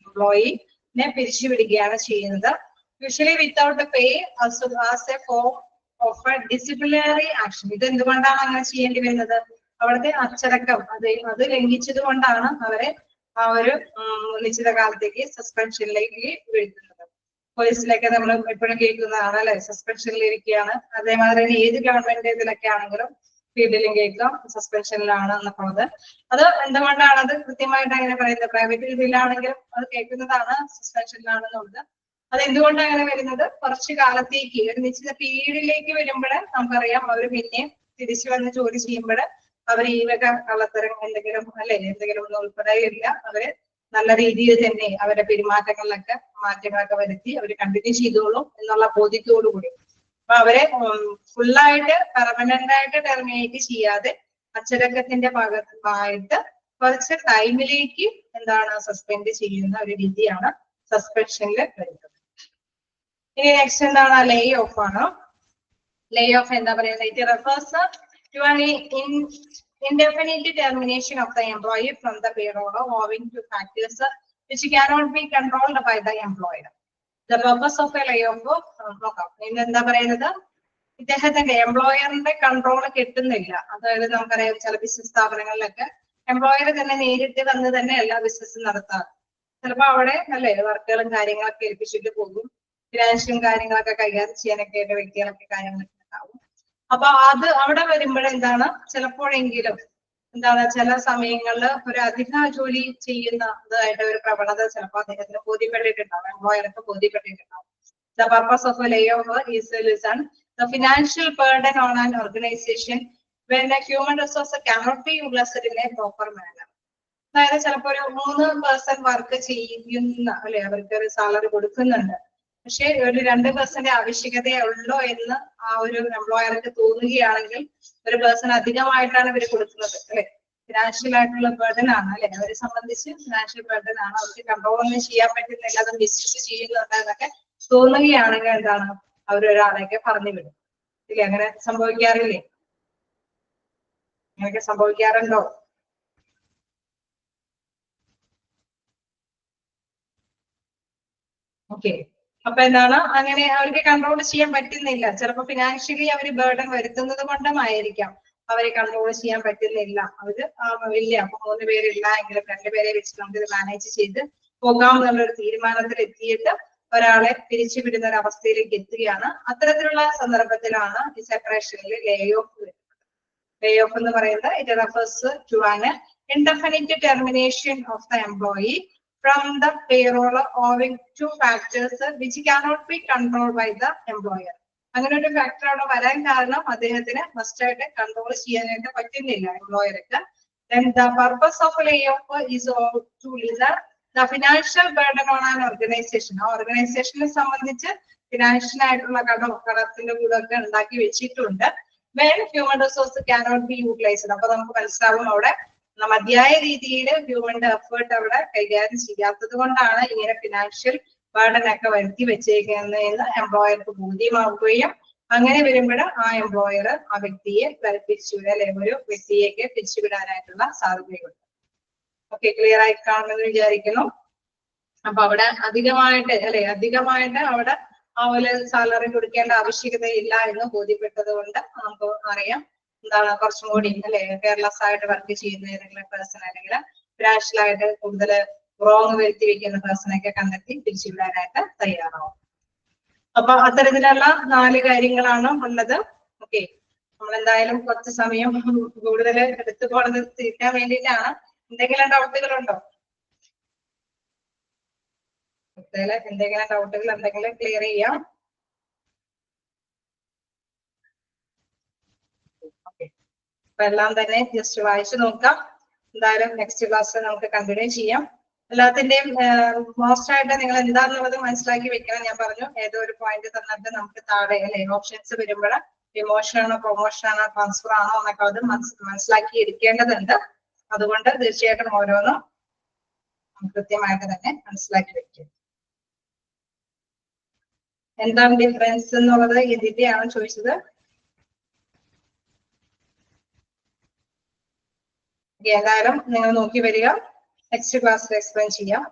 എംപ്ലോയിനെ പിരിച്ചുവിടുകയാണ് ചെയ്യുന്നത്. Usually without pay as A form of A disciplinary action. ഇത് എന്തുകൊണ്ടാണ് അങ്ങനെ ചെയ്യേണ്ടി വരുന്നത്? അവിടുത്തെ അച്ചടക്കം അത് ലംഘിച്ചത് കൊണ്ടാണ് അവരെ ആ ഒരു നിശ്ചിത കാലത്തേക്ക് സസ്പെൻഷനിലേക്ക് വീഴ്ത്തുന്നത്. പോലീസിലൊക്കെ നമ്മൾ എപ്പോഴും കേൾക്കുന്നതാണ് അല്ലെ, സസ്പെൻഷനിൽ ഇരിക്കുകയാണ്. അതേമാതിരി ഏത് ഗവൺമെന്റ് ഇതിലൊക്കെ ആണെങ്കിലും ഫീൽഡിലും കേൾക്കാം സസ്പെൻഷനിലാണ് എന്നൊക്കെ. അത് എന്തുകൊണ്ടാണ് അത് കൃത്യമായിട്ട് അങ്ങനെ പറയുന്നത്? പ്രൈവറ്റ് ഇതിലാണെങ്കിലും അത് കേൾക്കുന്നതാണ് സസ്പെൻഷനിലാണെന്നുള്ളത്. അത് എന്തുകൊണ്ടാണ് അങ്ങനെ വരുന്നത്? കുറച്ചു കാലത്തേക്ക് ഒരു നിശ്ചിത പീരീഡിലേക്ക് വരുമ്പോൾ നമുക്കറിയാം അവർ പിന്നെ തിരിച്ചു വന്ന് ജോലി ചെയ്യുമ്പോൾ അവർ ഈ വക കള്ളത്തരം എന്തെങ്കിലും അല്ലെ എന്തെങ്കിലും ഒന്നും ഉൾപ്പെടെയില്ല, അവര് നല്ല രീതിയിൽ തന്നെ അവരുടെ പെരുമാറ്റങ്ങളിലൊക്കെ മാറ്റങ്ങളൊക്കെ വരുത്തി അവർ കണ്ടിന്യൂ ചെയ്തോളും എന്നുള്ള ബോധ്യത്തോടുകൂടി. അപ്പൊ അവരെ ഫുള്ളായിട്ട് പെർമനന്റ് ആയിട്ട് ടെർമിനേറ്റ് ചെയ്യാതെ അച്ചടക്കത്തിന്റെ ഭാഗമായിട്ട് കുറച്ച് ടൈമിലേക്ക് എന്താണ് സസ്പെൻഡ് ചെയ്യുന്ന ഒരു രീതിയാണ് സസ്പെൻഷനിൽ വരുന്നത്. ഇനി നെക്സ്റ്റ് എന്താണ്? ലേ ഓഫ് ആണ്. ലേ ഓഫ് എന്താ പറയുന്നത്? It refers to an indefinite termination of the employee from the payroll owing to factors which cannot be controlled by the employer. The purpose of a layoff നോക്കാം. എന്താ പറയുന്നത്? ഇദ്ദേഹത്തിന്റെ എംപ്ലോയറിന്റെ കൺട്രോൾ കിട്ടുന്നില്ല. അതായത് നമുക്കറിയാം ചില ബിസിനസ് സ്ഥാപനങ്ങളിലൊക്കെ എംപ്ലോയർ തന്നെ നേരിട്ട് വന്ന് തന്നെ എല്ലാ ബിസിനസ്സും നടത്താറ്. ചിലപ്പോ അവിടെ അല്ലെ വർക്കുകളും കാര്യങ്ങളൊക്കെ ഏൽപ്പിച്ചിട്ട് പോകും. ഫിനാൻഷ്യലും കാര്യങ്ങളൊക്കെ കൈകാര്യം ചെയ്യാനൊക്കെ ആയിട്ട് വ്യക്തികളൊക്കെ കാര്യങ്ങളൊക്കെ ഉണ്ടാവും. അപ്പൊ അത് അവിടെ വരുമ്പോഴെന്താണ് ചിലപ്പോഴെങ്കിലും എന്താണ് ചില സമയങ്ങളിൽ ഒരു അധിക ജോലി ചെയ്യുന്നതായിട്ട് ഒരു പ്രവണത ചിലപ്പോൾ അദ്ദേഹത്തിന് ബോധ്യപ്പെട്ടിട്ടുണ്ടാവും, എംപ്ലോയർക്ക് ബോധ്യപ്പെട്ടിട്ടുണ്ടാവും. The purpose of a layoff is to lessen the financial burden on an organization when a human resource cannot be utilized in a proper manner. അതായത് ചിലപ്പോ ഒരു 3% വർക്ക് ചെയ്യുന്ന അല്ലെ അവർക്ക് ഒരു സാലറി കൊടുക്കുന്നുണ്ട്, പക്ഷെ ഒരു 2% ആവശ്യകതയേ ഉള്ളൂ എന്ന് ആ ഒരു എംപ്ലോയർക്ക് തോന്നുകയാണെങ്കിൽ ഒരു പേഴ്സൺ അധികമായിട്ടാണ് ഇവർ കൊടുക്കുന്നത് അല്ലെ. ഫിനാൻഷ്യൽ ആയിട്ടുള്ള ബർഡൻ ആണ് അല്ലെ, അവരെ സംബന്ധിച്ച് ഫിനാൻഷ്യൽ ബർഡൻ ആണ്, അവർക്ക് കൺട്രോൾ ഒന്നും ചെയ്യാൻ പറ്റുന്നില്ല, അത് മിസ്യൂസ് ചെയ്യുന്നുണ്ട് എന്നൊക്കെ തോന്നുകയാണെങ്കിൽ എന്താണ് അവരൊരാളെയൊക്കെ പറഞ്ഞു വിടും ഇല്ലേ. അങ്ങനെ സംഭവിക്കാറില്ലേ? അങ്ങനെയൊക്കെ സംഭവിക്കാറുണ്ടോ? ഓക്കെ, അപ്പൊ എന്താണ് അങ്ങനെ അവർക്ക് കൺട്രോൾ ചെയ്യാൻ പറ്റുന്നില്ല. ചിലപ്പോൾ ഫിനാൻഷ്യലി അവർ ബേർഡൻ വരുത്തുന്നത് കൊണ്ടുമായിരിക്കാം അവരെ കൺട്രോൾ ചെയ്യാൻ പറ്റുന്നില്ല. അവര് ഇല്ല, അപ്പൊ 3 പേരില്ല എങ്കിലും 2 പേരെ വെച്ച് നമുക്ക് ഇത് മാനേജ് ചെയ്ത് പോകാം എന്നുള്ളൊരു തീരുമാനത്തിൽ എത്തിയിട്ട് ഒരാളെ പിരിച്ചുവിടുന്ന ഒരു അവസ്ഥയിലേക്ക് എത്തുകയാണ്. അത്തരത്തിലുള്ള സന്ദർഭത്തിലാണ് ഈ സെപ്പറേഷനിൽ ലേ ഓഫ് വരുന്നത്. ലേ ഓഫ് എന്ന് പറയുന്നത് it refers to an indefinite termination of the employee from the payroll owing to factors which cannot be controlled by the employer. അങ്ങനെ ഒരു ഫാക്ടർ അവിടെ വരാൻ കാരണം അദ്ദേഹത്തിന് മസ്റ്റ് ആയിട്ട് കൺട്രോൾ ചെയ്യാനായിട്ട് പറ്റുന്നില്ല എംപ്ലോയർക്ക്. Then the purpose of layoff is to lessen the financial burden on an organization. ആ ഓർഗനൈസേഷനെ സംബന്ധിച്ച് ഫിനാൻഷ്യൽ ആയിട്ടുള്ള കടത്തിന്റെ കൂടൊക്കെ ഉണ്ടാക്കി വെച്ചിട്ടുണ്ട്. When human resource cannot be utilized. അപ്പൊ നമുക്ക് മനസ്സിലാവും അവിടെ മതിയായ രീതിയിൽ ഹ്യൂമന്റെ എഫേർട്ട് അവിടെ കൈകാര്യം ചെയ്യാത്തത് കൊണ്ടാണ് ഇങ്ങനെ ഫിനാൻഷ്യൽ ബർഡൻ ഒക്കെ വരുത്തി വെച്ചേക്കുന്നതെന്ന് എംപ്ലോയർക്ക് ബോധ്യമാവുകയും അങ്ങനെ വരുമ്പോൾ ആ എംപ്ലോയർ ആ വ്യക്തിയെ പിരിച്ചുവിടാൻ അല്ലെങ്കിൽ ഒരു വ്യക്തിയേക്ക് പിരിച്ചുവിടാനായിട്ടുള്ള സാധ്യതയുണ്ട്. ഓക്കെ, ക്ലിയർ ആയി കാണുമെന്ന് വിചാരിക്കുന്നു. അപ്പൊ അവിടെ അധികമായിട്ട് അവിടെ ആ ഒരു സാലറി കൊടുക്കേണ്ട ആവശ്യകതയില്ല എന്ന് ബോധ്യപ്പെട്ടത് കൊണ്ട് നമുക്ക് അറിയാം എന്താണ് കുറച്ചും കൂടി അല്ലെ കെയർലെസ് ആയിട്ട് വർക്ക് ചെയ്യുന്ന ഏതെങ്കിലും പേഴ്സൺ അല്ലെങ്കിൽ ഫിനാൻഷ്യൽ ആയിട്ട് കൂടുതൽ റോങ് വരുത്തി വെക്കുന്ന പേഴ്സണൊക്കെ കണ്ടെത്തി പിരിച്ചുവിടാനായിട്ട് തയ്യാറാവും. അപ്പൊ അത്തരത്തിലുള്ള 4 കാര്യങ്ങളാണ് ഉള്ളത്. ഓക്കെ, നമ്മൾ എന്തായാലും കുറച്ച് സമയം കൂടുതൽ എടുത്തു പോണത് തീർക്കാൻ വേണ്ടിയിട്ടാണ്. എന്തെങ്കിലും ഡൗട്ടുകൾ ഉണ്ടോ? എന്തെങ്കിലും ഡൗട്ടുകൾ എന്തെങ്കിലും ക്ലിയർ ചെയ്യാം. അപ്പൊ എല്ലാം തന്നെ ജസ്റ്റ് വായിച്ചു നോക്കാം. എന്തായാലും നെക്സ്റ്റ് ക്ലാസ്സിൽ നമുക്ക് കണ്ടിന്യൂ ചെയ്യാം. എല്ലാത്തിന്റെയും മോസ്റ്റ് ആയിട്ട് നിങ്ങൾ എന്താണെന്നുള്ളത് മനസ്സിലാക്കി വെക്കണം. ഞാൻ പറഞ്ഞു ഏതോ ഒരു പോയിന്റ് തന്നിട്ട് നമുക്ക് താഴെ അല്ലെ ഓപ്ഷൻസ് വരുമ്പോൾ ഡിമോഷൻ ആണോ പ്രൊമോഷൻ ആണോ ട്രാൻസ്ഫർ ആണോ എന്നൊക്കെ അത് മനസ്സിലാക്കി എടുക്കേണ്ടതുണ്ട്. അതുകൊണ്ട് തീർച്ചയായിട്ടും ഓരോന്നും കൃത്യമായിട്ട് തന്നെ മനസ്സിലാക്കി വെക്കുക. എന്താണ് ഡിഫറൻസ് എന്നുള്ളത് ഇതിന്റെയാണ് ചോദിച്ചത്. എന്തായാലും നിങ്ങൾ നോക്കി വരിക. നെക്സ്റ്റ് ക്ലാസ്സിൽ എക്സ്പ്ലെയിൻ ചെയ്യാം.